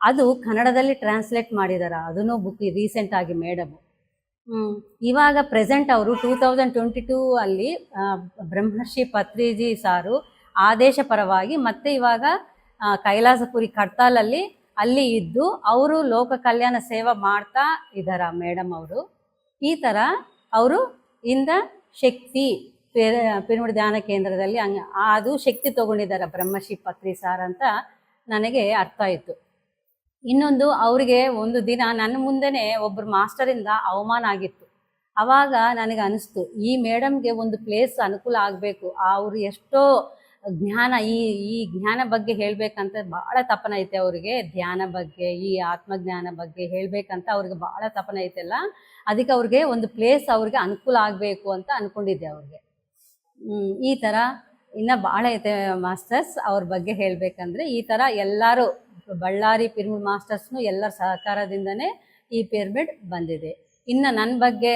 ಅದು ಕನ್ನಡದಲ್ಲಿ ಟ್ರಾನ್ಸ್ಲೇಟ್ ಮಾಡಿದಾರ. ಅದನ್ನು ಬುಕ್ ರೀಸೆಂಟಾಗಿ ಮೇಡಮು. ಇವಾಗ ಪ್ರೆಸೆಂಟ್ ಅವರು 2022 ಅಲ್ಲಿ ಬ್ರಹ್ಮರ್ಷಿ ಪತ್ರಿಜಿ ಸಾರು ಆದೇಶ ಪರವಾಗಿ ಮತ್ತೆ ಇವಾಗ ಕೈಲಾಸಪುರಿ ಕಡ್ತಾಲಲ್ಲಿ ಅಲ್ಲಿ ಇದ್ದು ಅವರು ಲೋಕ ಕಲ್ಯಾಣ ಸೇವೆ ಮಾಡ್ತಾ ಇದ್ದಾರ ಮೇಡಮ್ ಅವರು. ಈ ಥರ ಅವರು ಇಂದ ಶಕ್ತಿ ಪಿರಮಿಡ್ ಧ್ಯಾನ ಕೇಂದ್ರದಲ್ಲಿ ಅದು ಶಕ್ತಿ ತೊಗೊಂಡಿದ್ದಾರೆ ಬ್ರಹ್ಮರ್ಷಿ ಪತ್ರಿ ಸಾರ್ ಅಂತ ನನಗೆ ಅರ್ಥ ಆಯಿತು. ಇನ್ನೊಂದು, ಅವರಿಗೆ ಒಂದು ದಿನ ನನ್ನ ಮುಂದೆನೇ ಒಬ್ಬರು ಮಾಸ್ಟರಿಂದ ಅವಮಾನ ಆಗಿತ್ತು. ಆವಾಗ ನನಗೆ ಅನಿಸ್ತು, ಈ ಮೇಡಮ್ಗೆ ಒಂದು ಪ್ಲೇಸ್ ಅನುಕೂಲ ಆಗಬೇಕು. ಅವರು ಎಷ್ಟೋ ಜ್ಞಾನ ಈ ಜ್ಞಾನ ಬಗ್ಗೆ ಹೇಳಬೇಕಂತ ಭಾಳ ತಪನ ಐತೆ ಅವರಿಗೆ. ಧ್ಯಾನ ಬಗ್ಗೆ, ಈ ಆತ್ಮಜ್ಞಾನ ಬಗ್ಗೆ ಹೇಳಬೇಕಂತ ಅವ್ರಿಗೆ ಭಾಳ ತಪನ ಐತೆಲ್ಲ. ಅದಕ್ಕೆ ಅವ್ರಿಗೆ ಒಂದು ಪ್ಲೇಸ್ ಅವ್ರಿಗೆ ಅನುಕೂಲ ಆಗಬೇಕು ಅಂತ ಅಂದ್ಕೊಂಡಿದ್ದೆ ಅವ್ರಿಗೆ. ಈ ಥರ ಇನ್ನೂ ಭಾಳ ಐತೆ ಮಾಸ್ಟರ್ಸ್ ಅವ್ರ ಬಗ್ಗೆ ಹೇಳಬೇಕಂದ್ರೆ. ಈ ಥರ ಎಲ್ಲರೂ ಬಳ್ಳಾರಿ ಪಿರಮಿಡ್ ಮಾಸ್ಟರ್ಸ್ನು ಎಲ್ಲರ ಸಹಕಾರದಿಂದನೇ ಈ ಪಿರಮಿಡ್ ಬಂದಿದೆ. ಇನ್ನು ನನ್ನ ಬಗ್ಗೆ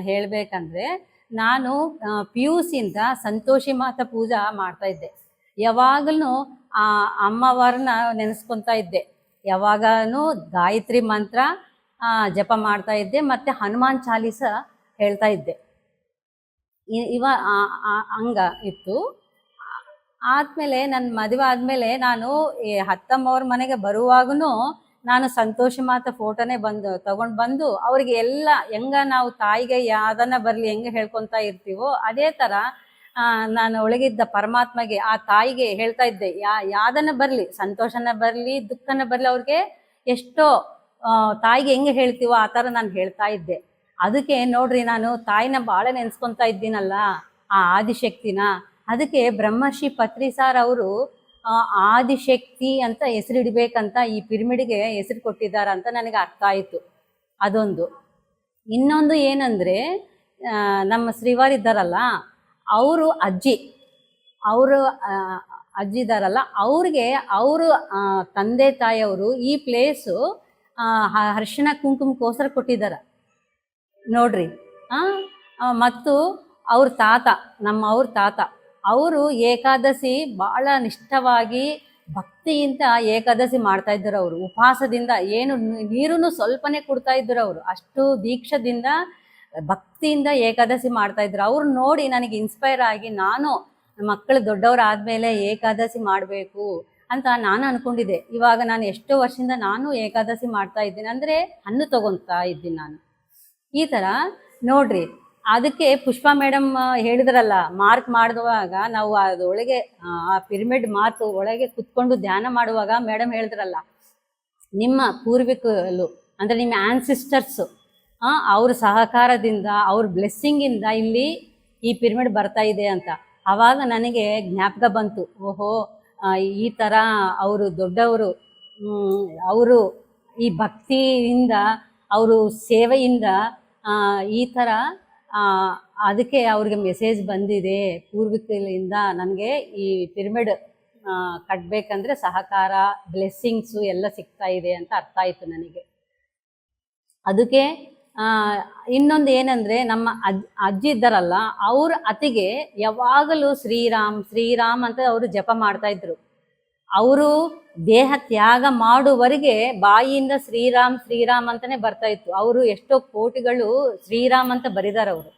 ಹೇಳಬೇಕಂದ್ರೆ, ನಾನು PUCಯಿಂದ ಸಂತೋಷಿ ಮಾತಾ ಪೂಜಾ ಮಾಡ್ತಾಯಿದ್ದೆ. ಯಾವಾಗಲೂ ಆ ಅಮ್ಮವಾರನ್ನ ನೆನೆಸ್ಕೊತಾ ಇದ್ದೆ. ಯಾವಾಗನೂ ಗಾಯತ್ರಿ ಮಂತ್ರ ಜಪ ಮಾಡ್ತಾ ಇದ್ದೆ, ಮತ್ತು ಹನುಮಾನ್ ಚಾಲೀಸ ಹೇಳ್ತಾ ಇದ್ದೆ. ಹಂಗ ಇತ್ತು. ಆದಮೇಲೆ ನನ್ನ ಮದುವೆ ಆದಮೇಲೆ ನಾನು ಈ ಅತ್ತಮ್ಮವ್ರ ಮನೆಗೆ ಬರುವಾಗೂ ನಾನು ಸಂತೋಷ ಮಾತ ಫೋಟೋನೇ ತಗೊಂಡು ಬಂದು ಅವ್ರಿಗೆ ಎಲ್ಲ ನಾವು ತಾಯಿಗೆ ಯಾವ್ದನ್ನ ಬರಲಿ ಹೆಂಗೆ ಹೇಳ್ಕೊತಾ ಇರ್ತೀವೋ ಅದೇ ಥರ ನಾನು ಒಳಗಿದ್ದ ಪರಮಾತ್ಮಗೆ, ಆ ತಾಯಿಗೆ ಹೇಳ್ತಾ ಇದ್ದೆ. ಯಾವ್ದನ್ನ ಬರಲಿ, ಸಂತೋಷನ ಬರಲಿ, ದುಃಖನ ಬರಲಿ, ಅವ್ರಿಗೆ ಎಷ್ಟೋ ತಾಯಿಗೆ ಹೆಂಗೆ ಹೇಳ್ತೀವೋ ಆ ಥರ ನಾನು ಹೇಳ್ತಾ ಇದ್ದೆ. ಅದಕ್ಕೆ ನೋಡ್ರಿ, ನಾನು ತಾಯಿನ ಭಾಳ ನೆನೆಸ್ಕೊತಾ ಇದ್ದೀನಲ್ಲ, ಆ ಆದಿಶಕ್ತಿನ. ಅದಕ್ಕೆ ಬ್ರಹ್ಮರ್ಷಿ ಪತ್ರಿ ಸಾರ್ ಅವರು ಆದಿಶಕ್ತಿ ಅಂತ ಹೆಸರಿಡ್ಬೇಕಂತ ಈ ಪಿರಮಿಡ್ಗೆ ಹೆಸರು ಕೊಟ್ಟಿದ್ದಾರೆ ಅಂತ ನನಗೆ ಅರ್ಥ ಆಯಿತು. ಅದೊಂದು. ಇನ್ನೊಂದು ಏನಂದರೆ, ನಮ್ಮ ಶ್ರೀವಾರ್ ಇದ್ದಾರಲ್ಲ, ಅವರು ಅಜ್ಜಿ ಇದ್ದಾರಲ್ಲ, ಅವ್ರಿಗೆ ಅವರು ತಂದೆ ತಾಯಿಯವರು ಈ ಪ್ಲೇಸು ಅರಿಶಿಣ ಕುಂಕುಮಕ್ಕೋಸ್ಕರ ಕೊಟ್ಟಿದ್ದಾರೆ ನೋಡ್ರಿ. ಮತ್ತು ಅವ್ರ ತಾತ, ಅವ್ರ ತಾತ ಅವರು ಏಕಾದಶಿ ಭಾಳ ನಿಷ್ಠವಾಗಿ ಭಕ್ತಿಯಿಂದ ಏಕಾದಶಿ ಮಾಡ್ತಾ ಇದ್ದರು. ಅವರು ಉಪವಾಸದಿಂದ ಏನು ನೀರನ್ನು ಸ್ವಲ್ಪನೇ ಕೊಡ್ತಾ ಇದ್ದರು. ಅವರು ಅಷ್ಟು ದೀಕ್ಷದಿಂದ ಭಕ್ತಿಯಿಂದ ಏಕಾದಶಿ ಮಾಡ್ತಾ ಇದ್ರು. ಅವ್ರು ನೋಡಿ ನನಗೆ ಇನ್ಸ್ಪೈರ್ ಆಗಿ ನಾನು ಮಕ್ಕಳು ದೊಡ್ಡವರಾದ್ಮೇಲೆ ಏಕಾದಶಿ ಮಾಡಬೇಕು ಅಂತ ನಾನು ಅನ್ಕೊಂಡಿದ್ದೆ. ಇವಾಗ ನಾನು ಎಷ್ಟೋ ವರ್ಷದಿಂದ ನಾನು ಏಕಾದಶಿ ಮಾಡ್ತಾ ಇದ್ದೀನಿ, ಅಂದರೆ ಹಣ್ಣು ತಗೊತಾ ಇದ್ದೀನಿ ನಾನು. ಈ ಥರ ನೋಡ್ರಿ. ಅದಕ್ಕೆ ಪುಷ್ಪಾ ಮೇಡಮ್ ಹೇಳಿದ್ರಲ್ಲ, ಮಾರ್ಕ್ ಮಾಡುವಾಗ ನಾವು ಅದರೊಳಗೆ ಆ ಪಿರಮಿಡ್ ಮಾರ್ಕ್ ಒಳಗೆ ಕುತ್ಕೊಂಡು ಧ್ಯಾನ ಮಾಡುವಾಗ ಮೇಡಮ್ ಹೇಳಿದ್ರಲ್ಲ, ನಿಮ್ಮ ಪೂರ್ವಿಕರು ಅಂದರೆ ನಿಮ್ಮ ಆನ್ಸಿಸ್ಟರ್ಸು ಅವ್ರ ಸಹಕಾರದಿಂದ, ಅವ್ರ ಬ್ಲೆಸ್ಸಿಂಗಿಂದ ಇಲ್ಲಿ ಈ ಪಿರಮಿಡ್ ಬರ್ತಾ ಇದೆ ಅಂತ. ಆವಾಗ ನನಗೆ ಜ್ಞಾಪಕ ಬಂತು, ಓಹೋ ಈ ಥರ ಅವರು ದೊಡ್ಡವರು, ಅವರು ಈ ಭಕ್ತಿಯಿಂದ, ಅವರು ಸೇವೆಯಿಂದ ಈ ಥರ ಅದಕ್ಕೆ ಅವ್ರಿಗೆ ಮೆಸೇಜ್ ಬಂದಿದೆ ಪೂರ್ವಿಕರಿಂದ, ನನಗೆ ಈ ಪಿರಮಿಡ್ ಕಟ್ಟಬೇಕಂದ್ರೆ ಸಹಕಾರ, ಬ್ಲೆಸ್ಸಿಂಗ್ಸು ಎಲ್ಲ ಸಿಗ್ತಾ ಇದೆ ಅಂತ ಅರ್ಥ ಆಯಿತು ನನಗೆ. ಅದಕ್ಕೆ ಇನ್ನೊಂದು ಏನಂದರೆ, ನಮ್ಮ ಅಜ್ಜಿ ಇದ್ದಾರಲ್ಲ, ಅವ್ರ ಅತಿಗೆ ಯಾವಾಗಲೂ ಶ್ರೀರಾಮ್ ಅಂತ ಅವರು ಜಪ ಮಾಡ್ತಾ ಇದ್ರು. ಅವರು ದೇಹ ತ್ಯಾಗ ಮಾಡುವವರೆಗೆ ಬಾಯಿಯಿಂದ ಶ್ರೀರಾಮ್ ಅಂತಲೇ ಬರ್ತಾ ಇತ್ತು. ಅವರು ಎಷ್ಟೋ ಕೋಟಿಗಳು ಶ್ರೀರಾಮ್ ಅಂತ ಬರಿದಾರೆ ಅವರು.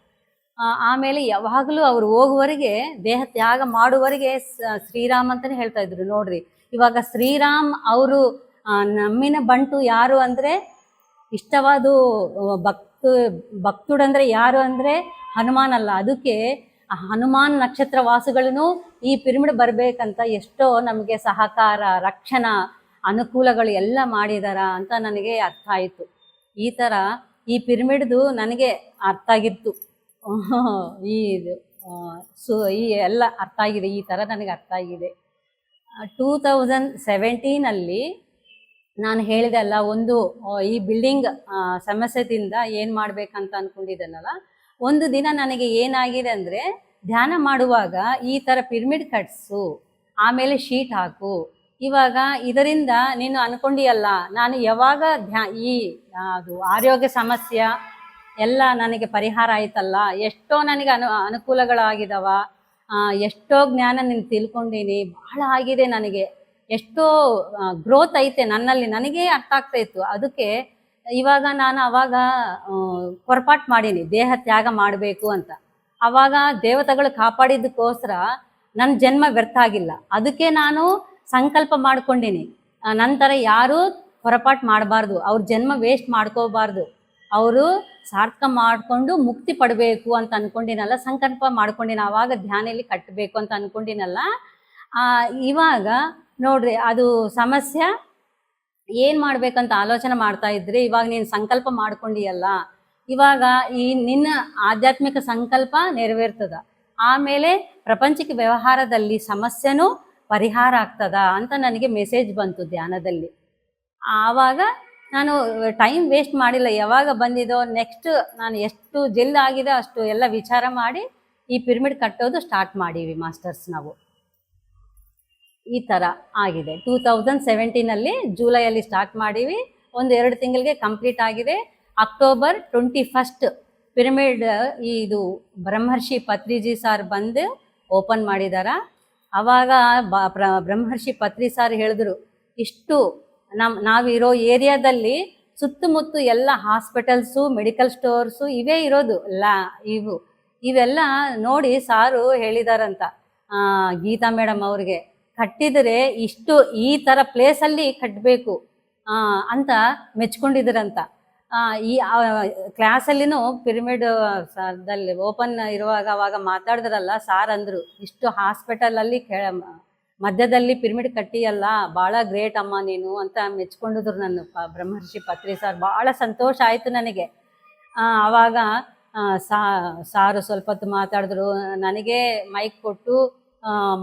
ಆಮೇಲೆ ಯಾವಾಗಲೂ ಅವರು ಹೋಗುವವರೆಗೆ, ದೇಹ ತ್ಯಾಗ ಮಾಡುವವರೆಗೆ ಶ್ರೀರಾಮ್ ಅಂತಲೇ ಹೇಳ್ತಾ ಇದ್ರು ನೋಡ್ರಿ. ಇವಾಗ ಶ್ರೀರಾಮ್ ಅವರು ನಮ್ಮಿನ ಬಂಟು ಯಾರು ಅಂದರೆ, ಇಷ್ಟವಾದ ಭಕ್ತುಡಂದ್ರೆ ಯಾರು ಅಂದರೆ ಹನುಮಾನ್ ಅಲ್ಲ. ಅದಕ್ಕೆ ಹನುಮಾನ್ ನಕ್ಷತ್ರ ವಾಸುಗಳನ್ನು ಈ ಪಿರಮಿಡ್ ಬರಬೇಕಂತ ಎಷ್ಟೋ ನಮಗೆ ಸಹಕಾರ, ರಕ್ಷಣಾ ಅನುಕೂಲಗಳು ಎಲ್ಲ ಮಾಡಿದಾರ ಅಂತ ನನಗೆ ಅರ್ಥ ಆಯಿತು. ಈ ಥರ ಈ ಪಿರಮಿಡ್ದು ನನಗೆ ಅರ್ಥ ಆಗಿತ್ತು. ಈ ಎಲ್ಲ ಅರ್ಥ ಆಗಿದೆ, ಈ ಥರ ನನಗೆ ಅರ್ಥ ಆಗಿದೆ. 2017 ನಾನು ಹೇಳಿದೆ ಅಲ್ಲ, ಒಂದು ಈ ಬಿಲ್ಡಿಂಗ್ ಸಮಸ್ಯೆದಿಂದ ಏನು ಮಾಡಬೇಕಂತ ಅಂದ್ಕೊಂಡಿದ್ದೇನಲ್ಲ, ಒಂದು ದಿನ ನನಗೆ ಏನಾಗಿದೆ ಅಂದರೆ, ಧ್ಯಾನ ಮಾಡುವಾಗ ಈ ಥರ ಪಿರಮಿಡ್ ಕಟ್ಸು, ಆಮೇಲೆ ಶೀಟ್ ಹಾಕು. ಇವಾಗ ಇದರಿಂದ ನೀನು ಅಂದ್ಕೊಂಡಿಯಲ್ಲ, ನಾನು ಯಾವಾಗ ಅದು ಆರೋಗ್ಯ ಸಮಸ್ಯೆ ಎಲ್ಲ ನನಗೆ ಪರಿಹಾರ ಆಯ್ತಲ್ಲ, ಎಷ್ಟೋ ನನಗೆ ಅನುಕೂಲಗಳಾಗಿದ್ದಾವ, ಎಷ್ಟೋ ಜ್ಞಾನ ನೀನು ತಿಳ್ಕೊಂಡೀನಿ, ಭಾಳ ಆಗಿದೆ ನನಗೆ, ಎಷ್ಟೋ ಗ್ರೋತ್ ಐತೆ ನನ್ನಲ್ಲಿ, ನನಗೇ ಅರ್ಥ ಆಗ್ತಾ ಇತ್ತು. ಅದಕ್ಕೆ ಇವಾಗ ನಾನು ಅವಾಗ ಹೊರಪಾಟ್ ಮಾಡೀನಿ, ದೇಹ ತ್ಯಾಗ ಮಾಡಬೇಕು ಅಂತ. ಆವಾಗ ದೇವತೆಗಳು ಕಾಪಾಡಿದ್ದಕ್ಕೋಸ್ಕರ ನನ್ನ ಜನ್ಮ ವ್ಯರ್ಥ ಆಗಿಲ್ಲ. ಅದಕ್ಕೆ ನಾನು ಸಂಕಲ್ಪ ಮಾಡ್ಕೊಂಡೀನಿ, ನಂತರ ಯಾರೂ ಹೊರಪಾಟ್ ಮಾಡಬಾರ್ದು, ಅವ್ರ ಜನ್ಮ ವೇಸ್ಟ್ ಮಾಡ್ಕೋಬಾರ್ದು, ಅವರು ಸಾರ್ಥಕ ಮಾಡಿಕೊಂಡು ಮುಕ್ತಿ ಪಡಬೇಕು ಅಂತ ಅಂದ್ಕೊಂಡಿನಲ್ಲ, ಸಂಕಲ್ಪ ಮಾಡ್ಕೊಂಡಿನ. ಆವಾಗ ಧ್ಯಾನಲ್ಲಿ ಕಟ್ಟಬೇಕು ಅಂತ ಅಂದ್ಕೊಂಡಿನಲ್ಲ. ಇವಾಗ ನೋಡ್ರಿ, ಅದು ಸಮಸ್ಯೆ ಏನು ಮಾಡ್ಬೇಕಂತ ಆಲೋಚನೆ ಮಾಡ್ತಾ ಇದ್ರಿ. ಇವಾಗ ನೀನು ಸಂಕಲ್ಪ ಮಾಡ್ಕೊಂಡಿಯಲ್ಲ, ಇವಾಗ ಈ ನಿನ್ನ ಆಧ್ಯಾತ್ಮಿಕ ಸಂಕಲ್ಪ ನೆರವೇರ್ತದ, ಆಮೇಲೆ ಪ್ರಪಂಚಕ್ಕೆ ವ್ಯವಹಾರದಲ್ಲಿ ಸಮಸ್ಯೆನೂ ಪರಿಹಾರ ಆಗ್ತದ ಅಂತ ನನಗೆ ಮೆಸೇಜ್ ಬಂತು ಧ್ಯಾನದಲ್ಲಿ. ಆವಾಗ ನಾನು ಟೈಮ್ ವೇಸ್ಟ್ ಮಾಡಿಲ್ಲ, ಯಾವಾಗ ಬಂದಿದ್ದೋ ನೆಕ್ಸ್ಟ್ ನಾನು ಎಷ್ಟು ಜಲ್ದಿ ಆಗಿದೆ ಅಷ್ಟು ಎಲ್ಲ ವಿಚಾರ ಮಾಡಿ ಈ ಪಿರಮಿಡ್ ಕಟ್ಟೋದು ಸ್ಟಾರ್ಟ್ ಮಾಡೀವಿ ಮಾಸ್ಟರ್ಸ್ ನಾವು. ಈ ಥರ ಆಗಿದೆ. 2017 ಜುಲೈಯಲ್ಲಿ ಸ್ಟಾರ್ಟ್ ಮಾಡೀವಿ, 1-2 ತಿಂಗಳಿಗೆ ಕಂಪ್ಲೀಟ್ ಆಗಿದೆ. ಅಕ್ಟೋಬರ್ 21 ಪಿರಮಿಡ್ ಇದು ಬ್ರಹ್ಮರ್ಷಿ ಪತ್ರಿಜಿ ಸಾರ್ ಬಂದು ಓಪನ್ ಮಾಡಿದಾರ. ಅವಾಗ ಬ್ರಹ್ಮರ್ಷಿ ಪತ್ರಿ ಸಾರ್ ಹೇಳಿದ್ರು, ಇಷ್ಟು ನಾವಿರೋ ಏರಿಯಾದಲ್ಲಿ ಸುತ್ತಮುತ್ತ ಎಲ್ಲ ಹಾಸ್ಪಿಟಲ್ಸು, ಮೆಡಿಕಲ್ ಸ್ಟೋರ್ಸು ಇವೇ ಇರೋದು. ಇವೆಲ್ಲ ನೋಡಿ ಸಾರು ಹೇಳಿದಾರಂತ ಗೀತಾ ಮೇಡಮ್ ಅವ್ರಿಗೆ, ಕಟ್ಟಿದರೆ ಇಷ್ಟು ಈ ಥರ ಪ್ಲೇಸಲ್ಲಿ ಕಟ್ಟಬೇಕು ಅಂತ ಮೆಚ್ಕೊಂಡಿದ್ರಂತ. ಈ ಕ್ಲಾಸಲ್ಲಿನೂ ಪಿರಮಿಡ್ ದಲ್ಲಿ ಓಪನ್ ಇರುವಾಗ ಅವಾಗ ಮಾತಾಡಿದ್ರಲ್ಲ, ಸಾರ್ ಅಂದರು, ಇಷ್ಟು ಹಾಸ್ಪಿಟಲಲ್ಲಿ ಮಧ್ಯದಲ್ಲಿ ಪಿರಮಿಡ್ ಕಟ್ಟಿಯಲ್ಲ, ಭಾಳ ಗ್ರೇಟ್ ಅಮ್ಮ ನೀನು ಅಂತ ಮೆಚ್ಕೊಂಡಿದ್ರು ನನ್ನ ಬ್ರಹ್ಮರ್ಷಿ ಪತ್ರಿ ಸಾರ್. ಭಾಳ ಸಂತೋಷ ಆಯಿತು ನನಗೆ. ಆವಾಗ ಸಾರು ಸ್ವಲ್ಪ ಹೊತ್ತು ಮಾತಾಡಿದ್ರು, ನನಗೆ ಮೈಕ್ ಕೊಟ್ಟು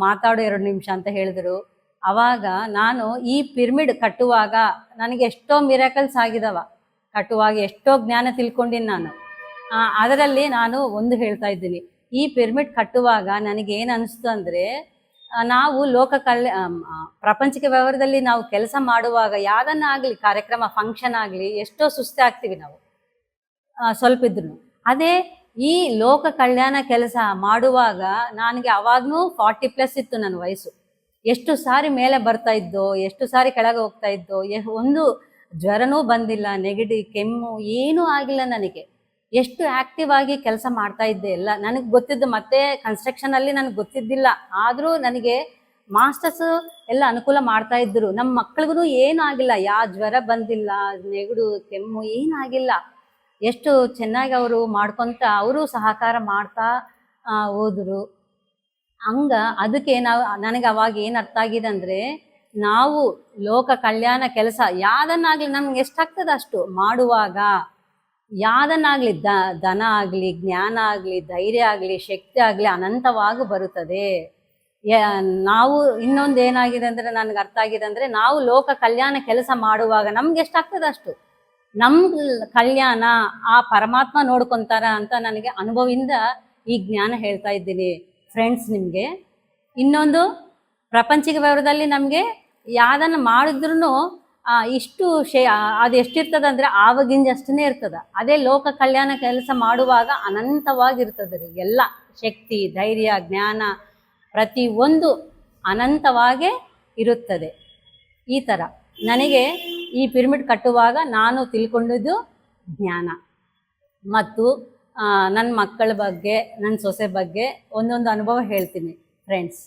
ಮಾತಾಡು 2 ನಿಮಿಷ ಅಂತ ಹೇಳಿದರು. ಆವಾಗ ನಾನು ಈ ಪಿರಮಿಡ್ ಕಟ್ಟುವಾಗ ನನಗೆ ಎಷ್ಟೋ ಮಿರಾಕಲ್ಸ್ ಆಗಿದವ, ಕಟ್ಟುವಾಗ ಎಷ್ಟೋ ಜ್ಞಾನ ತಿಳ್ಕೊಂಡಿನಿ ನಾನು. ಅದರಲ್ಲಿ ನಾನು ಒಂದು ಹೇಳ್ತಾ ಇದ್ದೀನಿ, ಈ ಪಿರಮಿಡ್ ಕಟ್ಟುವಾಗ ನನಗೇನು ಅನಿಸ್ತು ಅಂದರೆ, ನಾವು ಪ್ರಾಪಂಚಿಕ ವ್ಯವಹಾರದಲ್ಲಿ ನಾವು ಕೆಲಸ ಮಾಡುವಾಗ ಯಾವುದನ್ನಾಗಲಿ, ಕಾರ್ಯಕ್ರಮ ಫಂಕ್ಷನ್ ಆಗಲಿ, ಎಷ್ಟೋ ಸುಸ್ತು ಆಗ್ತೀವಿ ನಾವು ಸ್ವಲ್ಪ ಇದ್ರು. ಅದೇ ಈ ಲೋಕ ಕಲ್ಯಾಣ ಕೆಲಸ ಮಾಡುವಾಗ ನನಗೆ ಅವಾಗೂ 40+ ಇತ್ತು ನನ್ನ ವಯಸ್ಸು. ಎಷ್ಟು ಸಾರಿ ಮೇಲೆ ಬರ್ತಾ ಇದ್ದೋ, ಎಷ್ಟು ಸಾರಿ ಕೆಳಗೆ ಹೋಗ್ತಾ ಇದ್ದೋ, ಒಂದು ಜ್ವರನೂ ಬಂದಿಲ್ಲ, ನೆಗಡಿ ಕೆಮ್ಮು ಏನೂ ಆಗಿಲ್ಲ ನನಗೆ. ಎಷ್ಟು ಆ್ಯಕ್ಟಿವ್ ಆಗಿ ಕೆಲಸ ಮಾಡ್ತಾ ಇದ್ದೆ. ಎಲ್ಲ ನನಗೆ ಗೊತ್ತಿದ್ದು, ಮತ್ತೆ ಕನ್ಸ್ಟ್ರಕ್ಷನಲ್ಲಿ ನನಗೆ ಗೊತ್ತಿದ್ದಿಲ್ಲ, ಆದರೂ ನನಗೆ ಮಾಸ್ಟರ್ಸು ಎಲ್ಲ ಅನುಕೂಲ ಮಾಡ್ತಾ ಇದ್ದರು. ನಮ್ಮ ಮಕ್ಳಿಗೂ ಏನೂ ಆಗಿಲ್ಲ, ಯಾವ ಜ್ವರ ಬಂದಿಲ್ಲ, ನೆಗಡು ಕೆಮ್ಮು ಏನಾಗಿಲ್ಲ. ಎಷ್ಟು ಚೆನ್ನಾಗಿ ಅವರು ಮಾಡ್ಕೊತ ಅವರು ಸಹಕಾರ ಮಾಡ್ತಾ ಹೋದರು. ಅದಕ್ಕೆ ನನಗೆ ಅವಾಗ ಏನು ಅರ್ಥ ಆಗಿದೆ ಅಂದರೆ, ನಾವು ಲೋಕ ಕಲ್ಯಾಣ ಕೆಲಸ ಯಾವುದನ್ನಾಗಲಿ ನಮ್ಗೆ ಎಷ್ಟಾಗ್ತದೆ ಅಷ್ಟು ಮಾಡುವಾಗ, ಯಾವುದನ್ನಾಗಲಿ ಧನ ಆಗಲಿ, ಜ್ಞಾನ ಆಗಲಿ, ಧೈರ್ಯ ಆಗಲಿ, ಶಕ್ತಿ ಆಗಲಿ ಅನಂತವಾಗಿ ಬರುತ್ತದೆ. ನಾವು ಇನ್ನೊಂದು ಏನಾಗಿದೆ ಅಂದರೆ, ನನಗೆ ಅರ್ಥ ಆಗಿದೆ ಅಂದರೆ, ನಾವು ಲೋಕ ಕಲ್ಯಾಣ ಕೆಲಸ ಮಾಡುವಾಗ ನಮ್ಗೆ ಎಷ್ಟಾಗ್ತದೆ ಅಷ್ಟು ನಮ್ಮ ಕಲ್ಯಾಣ ಆ ಪರಮಾತ್ಮ ನೋಡ್ಕೊತಾರ ಅಂತ ನನಗೆ ಅನುಭವದಿಂದ ಈ ಜ್ಞಾನ ಹೇಳ್ತಾ ಇದ್ದೀನಿ ಫ್ರೆಂಡ್ಸ್ ನಿಮಗೆ. ಇನ್ನೊಂದು, ಪ್ರಾಪಂಚಿಕ ವ್ಯವಹಾರದಲ್ಲಿ ನಮಗೆ ಯಾವುದನ್ನು ಮಾಡಿದ್ರೂ ಇಷ್ಟು ಅದು ಎಷ್ಟಿರ್ತದೆ ಅಂದರೆ ಆವಾಗಿಂಜಷ್ಟೇ ಇರ್ತದೆ. ಅದೇ ಲೋಕ ಕಲ್ಯಾಣ ಕೆಲಸ ಮಾಡುವಾಗ ಅನಂತವಾಗಿರ್ತದೆ ರೀ. ಎಲ್ಲ ಶಕ್ತಿ, ಧೈರ್ಯ, ಜ್ಞಾನ ಪ್ರತಿಯೊಂದು ಅನಂತವಾಗೇ ಇರುತ್ತದೆ. ಈ ಥರ ನನಗೆ ಈ ಪಿರಮಿಡ್ ಕಟ್ಟುವಾಗ ನಾನು ತಿಳ್ಕೊಂಡಿದ್ದು ಜ್ಞಾನ. ಮತ್ತು ನನ್ನ ಮಕ್ಕಳ ಬಗ್ಗೆ, ನನ್ನ ಸೊಸೆ ಬಗ್ಗೆ ಒಂದೊಂದು ಅನುಭವ ಹೇಳ್ತೀನಿ ಫ್ರೆಂಡ್ಸ್.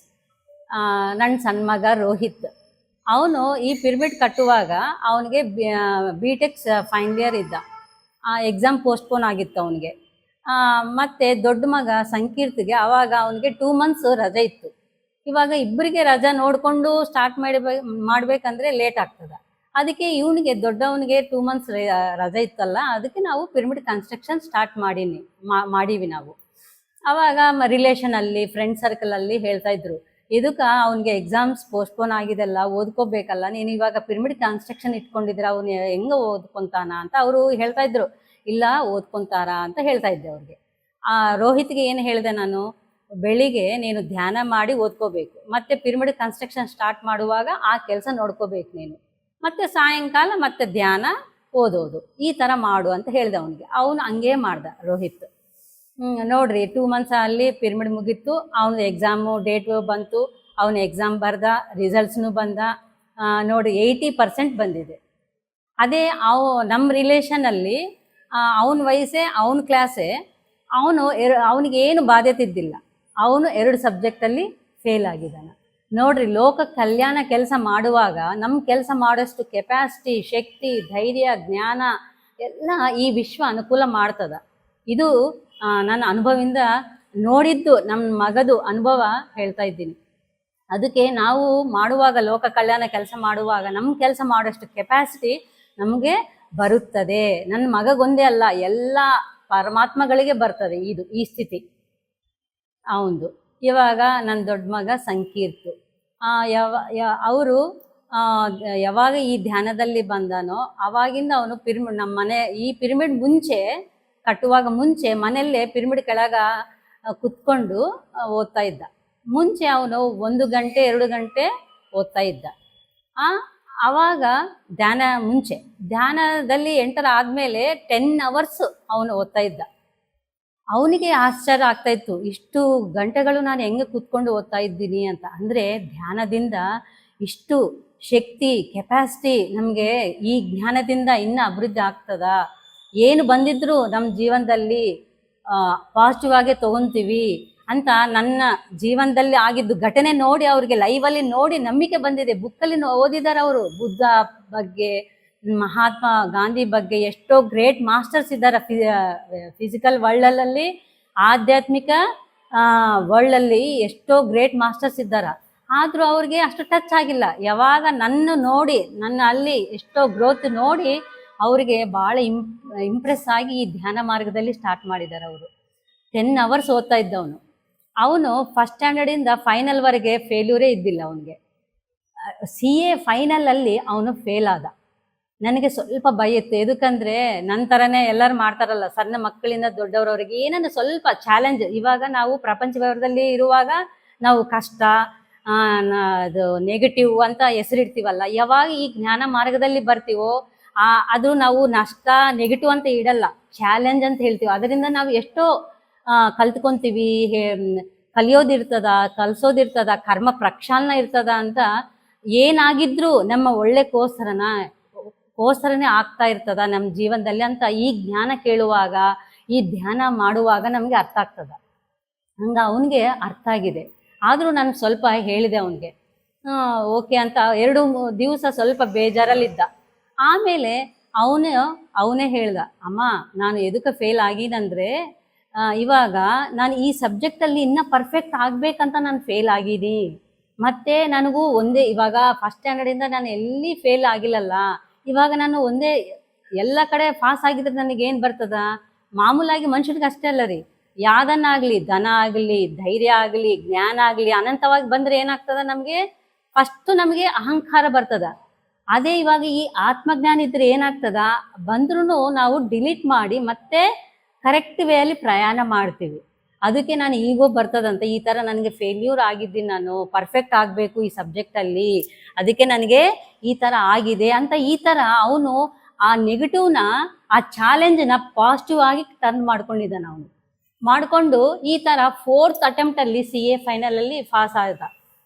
ನನ್ನ ಸಣ್ಣ ಮಗ ರೋಹಿತ್, ಅವನು ಈ ಪಿರಮಿಡ್ ಕಟ್ಟುವಾಗ ಅವನಿಗೆ BTech ಫೈನಲ್ ಇಯರ್ ಇದ್ದ. ಎಕ್ಸಾಮ್ ಪೋಸ್ಟ್ಪೋನ್ ಆಗಿತ್ತು ಅವನಿಗೆ. ಮತ್ತು ದೊಡ್ಡ ಮಗ ಸಂಕೀರ್ತಿಗೆ ಆವಾಗ ಅವನಿಗೆ 2 months ರಜೆ ಇತ್ತು. ಇವಾಗ ಇಬ್ಬರಿಗೆ ರಜೆ ನೋಡಿಕೊಂಡು ಸ್ಟಾರ್ಟ್ ಮಾಡಬೇಕಂದ್ರೆ ಲೇಟ್ ಆಗ್ತದೆ. ಅದಕ್ಕೆ ಇವನಿಗೆ ದೊಡ್ಡವನಿಗೆ 2 months ರಜೆ ಇತ್ತಲ್ಲ, ಅದಕ್ಕೆ ನಾವು ಪಿರಮಿಡ್ ಕನ್ಸ್ಟ್ರಕ್ಷನ್ ಸ್ಟಾರ್ಟ್ ಮಾಡೀವಿ ನಾವು. ಆವಾಗ ರಿಲೇಷನಲ್ಲಿ, ಫ್ರೆಂಡ್ ಸರ್ಕಲಲ್ಲಿ ಹೇಳ್ತಾ ಇದ್ರು, ಇದಕ್ಕೆ ಅವನಿಗೆ ಎಕ್ಸಾಮ್ಸ್ ಪೋಸ್ಟ್ಪೋನ್ ಆಗಿದೆಲ್ಲ, ಓದ್ಕೋಬೇಕಲ್ಲ, ನೀನು ಇವಾಗ ಪಿರಮಿಡ್ ಕನ್ಸ್ಟ್ರಕ್ಷನ್ ಇಟ್ಕೊಂಡಿದ್ರೆ ಅವನು ಹೆಂಗೆ ಓದ್ಕೊತಾನ ಅಂತ ಅವರು ಹೇಳ್ತಾ ಇದ್ರು. ಇಲ್ಲ, ಓದ್ಕೊತಾರ ಅಂತ ಹೇಳ್ತಾ ಇದ್ದೆ ಅವ್ರಿಗೆ. ರೋಹಿತ್ಗೆ ಏನು ಹೇಳಿದೆ ನಾನು, ಬೆಳಿಗ್ಗೆ ನೀನು ಧ್ಯಾನ ಮಾಡಿ ಓದ್ಕೋಬೇಕು, ಮತ್ತು ಪಿರಮಿಡ್ ಕನ್ಸ್ಟ್ರಕ್ಷನ್ ಸ್ಟಾರ್ಟ್ ಮಾಡುವಾಗ ಆ ಕೆಲಸ ನೋಡ್ಕೋಬೇಕು ನೀನು, ಮತ್ತು ಸಾಯಂಕಾಲ ಮತ್ತೆ ಧ್ಯಾನ, ಓದೋದು, ಈ ಥರ ಮಾಡು ಅಂತ ಹೇಳಿದೆ ಅವನಿಗೆ. ಅವನು ಹಂಗೇ ಮಾಡ್ದ ರೋಹಿತ್. ನೋಡ್ರಿ 2 months ಅಲ್ಲಿ ಪಿರಮಿಡ್ ಮುಗೀತು. ಅವನು ಎಕ್ಸಾಮು ಡೇಟು ಬಂತು, ಅವನು ಎಕ್ಸಾಮ್ ಬರ್ದ, ರಿಸಲ್ಟ್ಸ್ನು ಬಂದ. ನೋಡಿ 80% ಬಂದಿದೆ. ಅದೇ ನಮ್ಮ ರಿಲೇಷನಲ್ಲಿ ಅವನ ವಯಸ್ಸೇ, ಅವನ ಕ್ಲಾಸೇ, ಅವನಿಗೇನು ಬಾಧ್ಯತಿದ್ದಿಲ್ಲ, ಅವನು 2 ಸಬ್ಜೆಕ್ಟಲ್ಲಿ ಫೇಲ್ ಆಗಿದ್ದಾನೆ. ನೋಡ್ರಿ, ಲೋಕ ಕಲ್ಯಾಣ ಕೆಲಸ ಮಾಡುವಾಗ ನಮ್ಮ ಕೆಲಸ ಮಾಡೋಷ್ಟು ಕೆಪಾಸಿಟಿ, ಶಕ್ತಿ, ಧೈರ್ಯ, ಜ್ಞಾನ ಎಲ್ಲ ಈ ವಿಶ್ವ ಅನುಕೂಲ ಮಾಡ್ತದ. ಇದು ನನ್ನ ಅನುಭವದಿಂದ ನೋಡಿದ್ದು, ನಮ್ಮ ಮಗದು ಅನುಭವ ಹೇಳ್ತಾ ಇದ್ದೀನಿ. ಅದಕ್ಕೆ ನಾವು ಮಾಡುವಾಗ, ಲೋಕ ಕಲ್ಯಾಣ ಕೆಲಸ ಮಾಡುವಾಗ ನಮ್ಮ ಕೆಲಸ ಮಾಡೋಷ್ಟು ಕೆಪಾಸಿಟಿ ನಮಗೆ ಬರುತ್ತದೆ. ನನ್ನ ಮಗಗೊಂದೇ ಅಲ್ಲ, ಎಲ್ಲ ಪರಮಾತ್ಮಗಳಿಗೆ ಬರ್ತದೆ ಈ ಸ್ಥಿತಿ ಅವನದು. ಇವಾಗ ನನ್ನ ದೊಡ್ಡ ಮಗ ಸಂಕೀರ್ತು, ಅವರು ಯಾವಾಗ ಈ ಧ್ಯಾನದಲ್ಲಿ ಬಂದನೋ ಆವಾಗಿಂದ ಅವನು ಈ ಪಿರಮಿಡ್ ಕಟ್ಟುವಾಗ ಮುಂಚೆ ಮನೆಯಲ್ಲೇ ಪಿರಮಿಡ್ ಕೆಳಗ ಕುತ್ಕೊಂಡು ಓದ್ತಾ ಇದ್ದ. ಮುಂಚೆ ಅವನು 1 ಗಂಟೆ 2 ಗಂಟೆ ಓದ್ತಾ ಇದ್ದ. ಆವಾಗ ಧ್ಯಾನದಲ್ಲಿ ಎಂಟರ್ ಆದಮೇಲೆ 10 hours ಅವನು ಓದ್ತಾ ಇದ್ದ. ಅವನಿಗೆ ಆಶ್ಚರ್ಯ ಆಗ್ತಾ ಇತ್ತು, ಇಷ್ಟು ಗಂಟೆಗಳು ನಾನು ಹೆಂಗೆ ಕೂತ್ಕೊಂಡು ಓದ್ತಾ ಇದ್ದೀನಿ ಅಂತ. ಅಂದರೆ ಧ್ಯಾನದಿಂದ ಇಷ್ಟು ಶಕ್ತಿ, ಕೆಪಾಸಿಟಿ ನಮಗೆ ಈ ಜ್ಞಾನದಿಂದ ಇನ್ನೂ ಅಭಿವೃದ್ಧಿ ಆಗ್ತದ. ಏನು ಬಂದಿದ್ರೂ ನಮ್ಮ ಜೀವನದಲ್ಲಿ ಪಾಸಿಟಿವ್ ಆಗೇ ತೊಗೊತೀವಿ ಅಂತ ನನ್ನ ಜೀವನದಲ್ಲಿ ಆಗಿದ್ದು ಘಟನೆ ನೋಡಿ ಅವ್ರಿಗೆ ಲೈವಲ್ಲಿ ನೋಡಿ ನಂಬಿಕೆ ಬಂದಿದೆ. ಬುಕ್ಕಲ್ಲಿ ಓದಿದ್ದಾರೆ ಅವರು, ಬುದ್ಧ ಬಗ್ಗೆ, ಮಹಾತ್ಮ ಗಾಂಧಿ ಬಗ್ಗೆ, ಎಷ್ಟೋ ಗ್ರೇಟ್ ಮಾಸ್ಟರ್ಸ್ ಇದ್ದಾರೆ ಫಿಸಿಕಲ್ ವರ್ಲ್ಡಲ್ಲಿ, ಆಧ್ಯಾತ್ಮಿಕ ವರ್ಲ್ಡಲ್ಲಿ ಎಷ್ಟೋ ಗ್ರೇಟ್ ಮಾಸ್ಟರ್ಸ್ ಇದ್ದಾರೆ. ಆದರೂ ಅವ್ರಿಗೆ ಅಷ್ಟು ಟಚ್ ಆಗಿಲ್ಲ. ಯಾವಾಗ ನನ್ನ ನೋಡಿ, ನನ್ನ ಅಲ್ಲಿ ಎಷ್ಟೋ ಗ್ರೋತ್ ನೋಡಿ ಅವರಿಗೆ ಭಾಳ ಇಂಪ್ರೆಸ್ ಆಗಿ ಈ ಧ್ಯಾನ ಮಾರ್ಗದಲ್ಲಿ ಸ್ಟಾರ್ಟ್ ಮಾಡಿದ್ದಾರೆ. ಅವರು 10 hours ಓದ್ತಾ ಇದ್ದವನು. ಅವನು ಫಸ್ಟ್ ಸ್ಟ್ಯಾಂಡರ್ಡಿಂದ ಫೈನಲ್ವರೆಗೆ ಫೇಲ್ಯೂರೇ ಇದ್ದಿಲ್ಲ ಅವನಿಗೆ. CA ಫೈನಲಲ್ಲಿ ಅವನು ಫೇಲ್ ಆದ. ನನಗೆ ಸ್ವಲ್ಪ ಭಯ ಇತ್ತು, ಎದಕ್ಕಂದರೆ ನನ್ನ ಥರನೇ ಎಲ್ಲರೂ ಮಾಡ್ತಾರಲ್ಲ, ಸಣ್ಣ ಮಕ್ಕಳಿಂದ ದೊಡ್ಡವರವರಿಗೆ ಏನಂದ್ರೆ ಸ್ವಲ್ಪ ಚಾಲೆಂಜ್. ಇವಾಗ ನಾವು ಪ್ರಪಂಚ ವ್ಯವಹಾರದಲ್ಲಿ ಇರುವಾಗ ನಾವು ಕಷ್ಟ, ಅದು ನೆಗೆಟಿವ್ ಅಂತ ಹೆಸರಿಡ್ತೀವಲ್ಲ, ಯಾವಾಗ ಈ ಜ್ಞಾನ ಮಾರ್ಗದಲ್ಲಿ ಬರ್ತೀವೋ ಅದು ನಾವು ನಷ್ಟ, ನೆಗೆಟಿವ್ ಅಂತ ಇಡಲ್ಲ, ಚಾಲೆಂಜ್ ಅಂತ ಹೇಳ್ತೀವಿ. ಅದರಿಂದ ನಾವು ಎಷ್ಟೋ ಕಲ್ತ್ಕೊತೀವಿ, ಕಲಿಯೋದಿರ್ತದ, ಕಲಿಸೋದಿರ್ತದ, ಕರ್ಮ ಪ್ರಕ್ಷಾಳನ ಇರ್ತದ ಅಂತ. ಏನಾಗಿದ್ರೂ ನಮ್ಮ ಒಳ್ಳೆ ಕೋಸ್ಕರನೇ ಆಗ್ತಾ ಇರ್ತದ ನಮ್ಮ ಜೀವನದಲ್ಲಿ ಅಂತ ಈ ಜ್ಞಾನ ಕೇಳುವಾಗ, ಈ ಧ್ಯಾನ ಮಾಡುವಾಗ ನಮಗೆ ಅರ್ಥ ಆಗ್ತದ. ಹಂಗೆ ಅವನಿಗೆ ಅರ್ಥ ಆಗಿದೆ. ಆದರೂ ನಾನು ಸ್ವಲ್ಪ ಹೇಳಿದೆ ಅವನಿಗೆ, ಓಕೆ ಅಂತ. 2 ದಿವಸ ಸ್ವಲ್ಪ ಬೇಜಾರಲ್ಲಿದ್ದ. ಆಮೇಲೆ ಅವನೇ ಹೇಳ್ದ, ಅಮ್ಮ ನಾನು ಎದಕ್ಕೆ ಫೇಲ್ ಆಗಿದಂದರೆ ಇವಾಗ ನಾನು ಈ ಸಬ್ಜೆಕ್ಟಲ್ಲಿ ಇನ್ನೂ ಪರ್ಫೆಕ್ಟ್ ಆಗಬೇಕಂತ ನಾನು ಫೇಲ್ ಆಗಿದ್ದೀನಿ. ಮತ್ತು ನನಗೂ ಇವಾಗ ಫಸ್ಟ್ ಸ್ಟ್ಯಾಂಡರ್ಡಿಂದ ನಾನು ಎಲ್ಲಿ ಫೇಲ್ ಆಗಿಲ್ಲಲ್ಲ, ಇವಾಗ ನಾನು ಎಲ್ಲ ಕಡೆ ಪಾಸ್ ಆಗಿದ್ರೆ ನನಗೇನು ಬರ್ತದ? ಮಾಮೂಲಾಗಿ ಮನುಷ್ಯನಿಗೆ ಅಷ್ಟೇ ಅಲ್ಲ ರೀ, ಯಾವುದನ್ನಾಗಲಿ, ಧನ ಆಗಲಿ, ಧೈರ್ಯ ಆಗಲಿ, ಜ್ಞಾನ ಆಗಲಿ ಅನಂತವಾಗಿ ಬಂದರೆ ಏನಾಗ್ತದ? ನಮಗೆ ಅಹಂಕಾರ ಬರ್ತದ. ಅದೇ ಇವಾಗ ಈ ಆತ್ಮಜ್ಞಾನ ಇದ್ರೆ ಏನಾಗ್ತದ? ಬಂದ್ರೂ ನಾವು ಡಿಲೀಟ್ ಮಾಡಿ ಮತ್ತೆ ಕರೆಕ್ಟ್ ವೇಯಲ್ಲಿ ಪ್ರಯಾಣ ಮಾಡ್ತೀವಿ. ಅದಕ್ಕೆ ನಾನು ಈಗೋ ಬರ್ತದಂತ, ಈ ಥರ ನನಗೆ ಫೇಲ್ಯೂರ್ ಆಗಿದ್ದೀನಿ, ನಾನು ಪರ್ಫೆಕ್ಟ್ ಆಗಬೇಕು ಈ ಸಬ್ಜೆಕ್ಟಲ್ಲಿ, ಅದಕ್ಕೆ ನನಗೆ ಈ ಥರ ಆಗಿದೆ ಅಂತ. ಈ ಥರ ಅವನು ಆ ನೆಗೆಟಿವ್ನ, ಆ ಚಾಲೆಂಜನ್ನ ಪಾಸಿಟಿವ್ ಆಗಿ ಟರ್ನ್ ಮಾಡ್ಕೊಂಡಿದ್ದಾನೆ. ಅವನು ಮಾಡಿಕೊಂಡು ಈ ಥರ 4th ಅಟೆಂಪ್ಟಲ್ಲಿ CA ಫೈನಲಲ್ಲಿ ಪಾಸ್ ಆದ.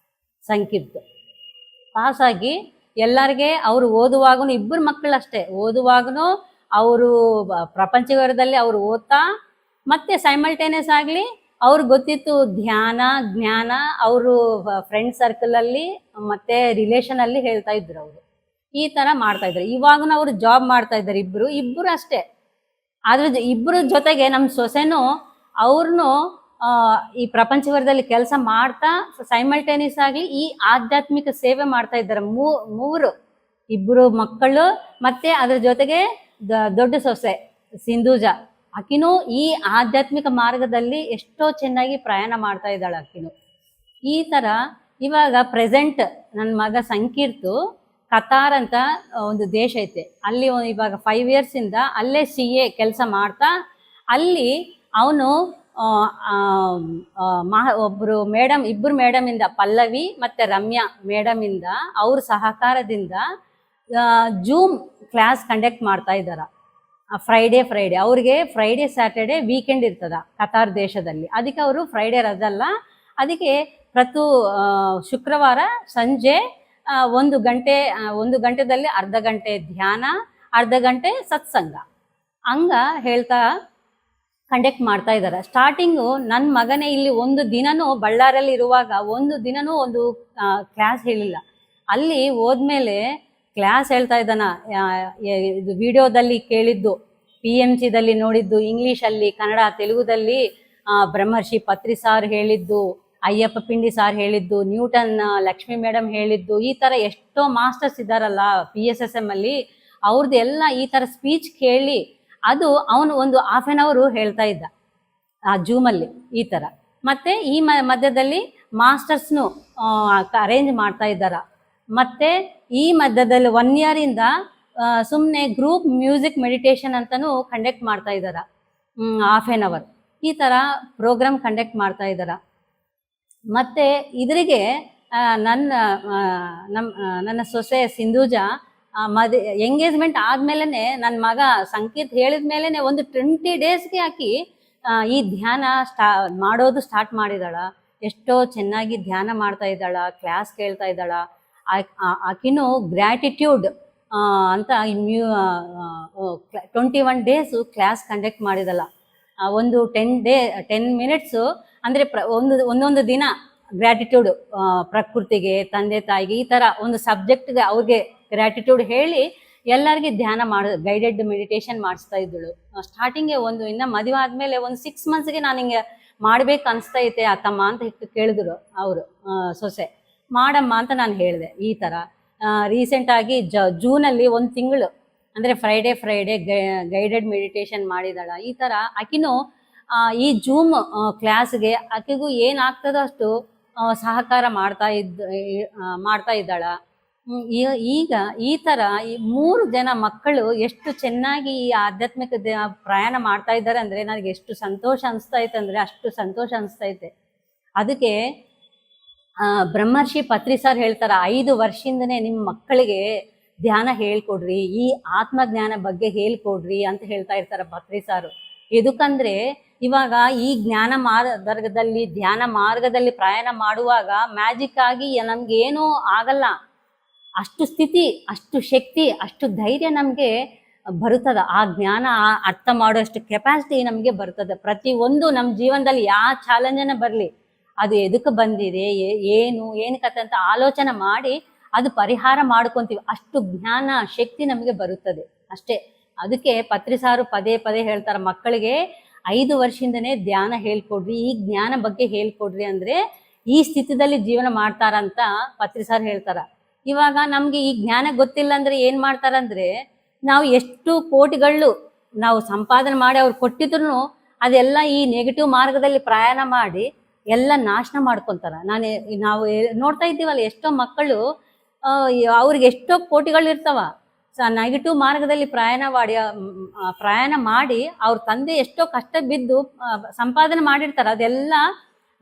ಸಂಕೀರ್ತ್ ಪಾಸಾಗಿ ಎಲ್ಲರಿಗೆ ಅವರು ಓದುವಾಗೂ, 2 ಮಕ್ಕಳಷ್ಟೇ ಓದುವಾಗೂ ಅವರು ಪ್ರಪಂಚ ವ್ಯವಹಾರದಲ್ಲಿ ಅವರು ಓದ್ತಾ, ಮತ್ತು ಸೈಮಲ್ಟೇನಿಯಸ್ ಆಗಲಿ ಅವ್ರಿಗೆ ಗೊತ್ತಿತ್ತು ಧ್ಯಾನ, ಜ್ಞಾನ. ಅವರು ಫ್ರೆಂಡ್ ಸರ್ಕಲಲ್ಲಿ ಮತ್ತು ರಿಲೇಷನಲ್ಲಿ ಹೇಳ್ತಾ ಇದ್ರು. ಅವರು ಈ ಥರ ಮಾಡ್ತಾಯಿದ್ರು. ಇವಾಗೂ ಅವರು ಜಾಬ್ ಮಾಡ್ತಾ ಇದ್ದಾರೆ, ಇಬ್ಬರು ಅಷ್ಟೇ. ಅದ್ರ ಇಬ್ಬರ ಜೊತೆಗೆ ನಮ್ಮ ಸೊಸೆನೂ ಅವ್ರನ್ನೂ ಈ ಪ್ರಪಂಚ ವರ್ಗದಲ್ಲಿ ಕೆಲಸ ಮಾಡ್ತಾ ಸೈಮಲ್ಟೇನಿಯಸ್ ಆಗಿ ಈ ಆಧ್ಯಾತ್ಮಿಕ ಸೇವೆ ಮಾಡ್ತಾ ಇದ್ದಾರೆ. 2 ಮಕ್ಕಳು ಮತ್ತು ಅದ್ರ ಜೊತೆಗೆ ದೊಡ್ಡ ಸೊಸೆ ಸಿಂಧೂಜ. ಆಕಿನೂ ಈ ಆಧ್ಯಾತ್ಮಿಕ ಮಾರ್ಗದಲ್ಲಿ ಎಷ್ಟೋ ಚೆನ್ನಾಗಿ ಪ್ರಯಾಣ ಮಾಡ್ತಾ ಇದ್ದಾಳೆ ಆಕಿನೂ. ಈ ಥರ ಇವಾಗ ಪ್ರೆಸೆಂಟ್ ನನ್ನ ಮಗ ಸಂಕೀರ್ತು ಕತಾರ್ ಅಂತ ಒಂದು ದೇಶ ಐತೆ, ಅಲ್ಲಿ ಇವಾಗ 5 yearsಯಿಂದ ಅಲ್ಲೇ CA ಕೆಲಸ ಮಾಡ್ತಾ, ಅಲ್ಲಿ ಅವನು ಇಬ್ಬರು ಮೇಡಮಿಂದ, ಪಲ್ಲವಿ ಮತ್ತು ರಮ್ಯಾ ಮೇಡಮಿಂದ ಅವ್ರ ಸಹಕಾರದಿಂದ ಜೂಮ್ ಕ್ಲಾಸ್ ಕಂಡಕ್ಟ್ ಮಾಡ್ತಾ ಇದ್ದಾರೆ. ಫ್ರೈಡೇ ಅವ್ರಿಗೆ ಫ್ರೈಡೇ ಸ್ಯಾಟರ್ಡೇ ವೀಕೆಂಡ್ ಇರ್ತದ ಕತಾರ್ ದೇಶದಲ್ಲಿ. ಅದಕ್ಕೆ ಅವರು ಫ್ರೈಡೇ ರಜಲ್ಲ, ಅದಕ್ಕೆ ಶುಕ್ರವಾರ ಸಂಜೆ 1 ಗಂಟೆದಲ್ಲಿ ಅರ್ಧ ಗಂಟೆ ಧ್ಯಾನ, ಅರ್ಧ ಗಂಟೆ ಸತ್ಸಂಗ ಹಂಗ ಹೇಳ್ತಾ ಕಂಡಕ್ಟ್ ಮಾಡ್ತಾ ಇದ್ದಾರೆ. ಸ್ಟಾರ್ಟಿಂಗು ನನ್ನ ಮಗನೇ ಇಲ್ಲಿ ಒಂದು ದಿನನೂ ಬಳ್ಳಾರಿಯಲ್ಲಿ ಇರುವಾಗ ಒಂದು ದಿನನೂ ಒಂದು ಕ್ಲಾಸ್ ಹೇಳಿಲ್ಲ. ಅಲ್ಲಿ ಹೋದ್ಮೇಲೆ ಕ್ಲಾಸ್ ಹೇಳ್ತಾ ಇದ್ದಾನ. ಇದು ವಿಡಿಯೋದಲ್ಲಿ ಕೇಳಿದ್ದು, PMCದಲ್ಲಿ ನೋಡಿದ್ದು, ಇಂಗ್ಲೀಷಲ್ಲಿ, ಕನ್ನಡ, ತೆಲುಗುದಲ್ಲಿ ಬ್ರಹ್ಮರ್ಷಿ ಪತ್ರಿ ಸಾರ್ ಹೇಳಿದ್ದು, ಅಯ್ಯಪ್ಪ ಪಿಂಡಿ ಸಾರ್ ಹೇಳಿದ್ದು, ನ್ಯೂಟನ್ ಲಕ್ಷ್ಮಿ ಮೇಡಮ್ ಹೇಳಿದ್ದು, ಈ ಥರ ಎಷ್ಟೋ ಮಾಸ್ಟರ್ಸ್ ಇದ್ದಾರಲ್ಲ PSSM ಅಲ್ಲಿ, ಅವ್ರದ್ದು ಎಲ್ಲ ಈ ಥರ ಸ್ಪೀಚ್ ಕೇಳಿ ಅದು ಅವನು ಒಂದು 1/2 hour ಹೇಳ್ತಾ ಇದ್ದ ಆ ಜೂಮಲ್ಲಿ ಈ ಥರ. ಮತ್ತು ಈ ಮಧ್ಯದಲ್ಲಿ ಮಾಸ್ಟರ್ಸ್ನು ಅರೇಂಜ್ ಮಾಡ್ತಾ ಇದ್ದಾರೆ. ಮತ್ತು ಈ ಮಧ್ಯದಲ್ಲಿ 1 yearಯಿಂದ ಸುಮ್ಮನೆ ಗ್ರೂಪ್ ಮ್ಯೂಸಿಕ್ ಮೆಡಿಟೇಷನ್ ಅಂತಲೂ ಕಂಡಕ್ಟ್ ಮಾಡ್ತಾ ಇದ್ದಾರೆ. 1/2 hour ಈ ಥರ ಪ್ರೋಗ್ರಾಮ್ ಕಂಡಕ್ಟ್ ಮಾಡ್ತಾ ಇದ್ದಾರೆ. ಮತ್ತು ಇದರಿಗೆ ನನ್ನ ಸೊಸೆ ಸಿಂಧೂಜ ಎಂಗೇಜ್ಮೆಂಟ್ ಆದಮೇಲೆ ನನ್ನ ಮಗ ಸಂಕೀರ್ತ್ ಹೇಳಿದ ಮೇಲೆ ಒಂದು 20 daysಗೆ ಹಾಕಿ ಈ ಧ್ಯಾನ ಮಾಡೋದು ಸ್ಟಾರ್ಟ್ ಮಾಡಿದಾಳ. ಎಷ್ಟೋ ಚೆನ್ನಾಗಿ ಧ್ಯಾನ ಮಾಡ್ತಾ ಇದ್ದಾಳ, ಕ್ಲಾಸ್ ಕೇಳ್ತಾ ಇದ್ದಾಳ. ಆಕಿನೂ ಗ್ರ್ಯಾಟಿಟ್ಯೂಡ್ ಅಂತ 21 ಡೇಸು ಕ್ಲಾಸ್ ಕಂಡಕ್ಟ್ ಮಾಡಿದಲ್ಲ. ಒಂದು 10 ಮಿನಿಟ್ಸು ಅಂದರೆ ಒಂದೊಂದು ದಿನ ಗ್ರ್ಯಾಟಿಟ್ಯೂಡ್, ಪ್ರಕೃತಿಗೆ, ತಂದೆ ತಾಯಿಗೆ, ಈ ಥರ ಒಂದು ಸಬ್ಜೆಕ್ಟ್ಗೆ ಅವ್ರಿಗೆ ಗ್ರ್ಯಾಟಿಟ್ಯೂಡ್ ಹೇಳಿ ಎಲ್ಲರಿಗೆ ಧ್ಯಾನ ಗೈಡೆಡ್ ಮೆಡಿಟೇಷನ್ ಮಾಡಿಸ್ತಾ ಇದ್ದಳು. ಸ್ಟಾರ್ಟಿಂಗ್ಗೆ ಇನ್ನು ಮದುವೆ ಆದಮೇಲೆ ಒಂದು 6 ಮಂತ್ಸ್ಗೆ ನಾನು ಹಿಂಗೆ ಮಾಡ್ಬೇಕು ಅನಿಸ್ತೈತೆ ಅತ್ತಮ್ಮ ಅಂತ ಕೇಳಿದ್ರು ಅವರು ಸೊಸೆ. ಮಾಡಮ್ಮ ಅಂತ ನಾನು ಹೇಳಿದೆ. ಈ ಥರ ರೀಸೆಂಟಾಗಿ ಜೂನಲ್ಲಿ 1 ತಿಂಗಳು ಅಂದರೆ ಫ್ರೈಡೇ ಗೈಡೆಡ್ ಮೆಡಿಟೇಷನ್ ಮಾಡಿದಾಳ. ಈ ಥರ ಆಕಿನೂ ಈ ಜೂಮ್ ಕ್ಲಾಸ್ಗೆ ಆಕೆಗೂ ಏನಾಗ್ತದೋ ಅಷ್ಟು ಸಹಕಾರ ಮಾಡ್ತಾ ಇದ್ದಾಳ. ಈಗ ಈ ಥರ ಈ 3 ಜನ ಮಕ್ಕಳು ಎಷ್ಟು ಚೆನ್ನಾಗಿ ಈ ಆಧ್ಯಾತ್ಮಿಕ ಪ್ರಯಾಣ ಮಾಡ್ತಾ ಇದ್ದಾರೆ ಅಂದರೆ ನನಗೆ ಎಷ್ಟು ಸಂತೋಷ ಅನಿಸ್ತೈತೆ ಅಂದರೆ ಅಷ್ಟು ಸಂತೋಷ ಅನಿಸ್ತೈತೆ. ಅದಕ್ಕೆ ಬ್ರಹ್ಮರ್ಷಿ ಪತ್ರಿ ಸರ್ ಹೇಳ್ತಾರೆ, 5 ವರ್ಷದಿಂದನೇ ನಿಮ್ಮ ಮಕ್ಕಳಿಗೆ ಧ್ಯಾನ ಹೇಳ್ಕೊಡ್ರಿ, ಈ ಆತ್ಮಜ್ಞಾನ ಬಗ್ಗೆ ಹೇಳ್ಕೊಡ್ರಿ ಅಂತ ಹೇಳ್ತಾ ಇರ್ತಾರೆ ಪತ್ರಿ ಸಾರು. ಎದಕ್ಕಂದ್ರೆ ಇವಾಗ ಈ ಧ್ಯಾನ ಮಾರ್ಗದಲ್ಲಿ ಪ್ರಯಾಣ ಮಾಡುವಾಗ ಮ್ಯಾಜಿಕ್ ಆಗಿ ನಮ್ಗೇನೂ ಆಗಲ್ಲ. ಅಷ್ಟು ಸ್ಥಿತಿ, ಅಷ್ಟು ಶಕ್ತಿ, ಅಷ್ಟು ಧೈರ್ಯ ನಮಗೆ ಬರುತ್ತದೆ. ಆ ಜ್ಞಾನ ಅರ್ಥ ಮಾಡೋಷ್ಟು ಕೆಪಾಸಿಟಿ ನಮಗೆ ಬರ್ತದೆ. ಪ್ರತಿಯೊಂದು ನಮ್ಮ ಜೀವನದಲ್ಲಿ ಯಾವ ಚಾಲೆಂಜನ್ನು ಬರಲಿ, ಅದು ಎದಕ್ಕೆ ಬಂದಿದೆ, ಏನು ಕತೆ ಅಂತ ಆಲೋಚನೆ ಮಾಡಿ ಅದು ಪರಿಹಾರ ಮಾಡ್ಕೊತೀವಿ. ಅಷ್ಟು ಜ್ಞಾನ ಶಕ್ತಿ ನಮಗೆ ಬರುತ್ತದೆ ಅಷ್ಟೇ. ಅದಕ್ಕೆ ಪತ್ರಿ ಸಾರು ಪದೇ ಹೇಳ್ತಾರೆ, ಮಕ್ಕಳಿಗೆ 5 ವರ್ಷದಿಂದನೇ ಧ್ಯಾನ ಹೇಳ್ಕೊಡ್ರಿ, ಈ ಜ್ಞಾನ ಬಗ್ಗೆ ಹೇಳ್ಕೊಡ್ರಿ ಅಂದರೆ ಈ ಸ್ಥಿತಿದಲ್ಲಿ ಜೀವನ ಮಾಡ್ತಾರಂತ ಪತ್ರಿ ಸಾರು ಹೇಳ್ತಾರ. ಇವಾಗ ನಮಗೆ ಈ ಜ್ಞಾನ ಗೊತ್ತಿಲ್ಲ ಅಂದರೆ ಏನು ಮಾಡ್ತಾರಂದ್ರೆ, ನಾವು ಎಷ್ಟು ಕೋಟಿಗಳು ನಾವು ಸಂಪಾದನೆ ಮಾಡಿ ಅವ್ರು ಕೊಟ್ಟಿದ್ರು ಅದೆಲ್ಲ ಈ ನೆಗೆಟಿವ್ ಮಾರ್ಗದಲ್ಲಿ ಪ್ರಯಾಣ ಮಾಡಿ ಎಲ್ಲ ನಾಶನ ಮಾಡ್ಕೊತಾರ. ನಾವು ನೋಡ್ತಾ ಇದ್ದೀವಲ್ಲ, ಎಷ್ಟೋ ಮಕ್ಕಳು ಅವ್ರಿಗೆ ಎಷ್ಟೋ ಕೋಟಿಗಳು ಇರ್ತಾವ, ನೆಗೆಟಿವ್ ಮಾರ್ಗದಲ್ಲಿ ಪ್ರಯಾಣ ಮಾಡಿ ಅವ್ರ ತಂದೆ ಎಷ್ಟೋ ಕಷ್ಟ ಬಿದ್ದು ಸಂಪಾದನೆ ಮಾಡಿರ್ತಾರೆ, ಅದೆಲ್ಲ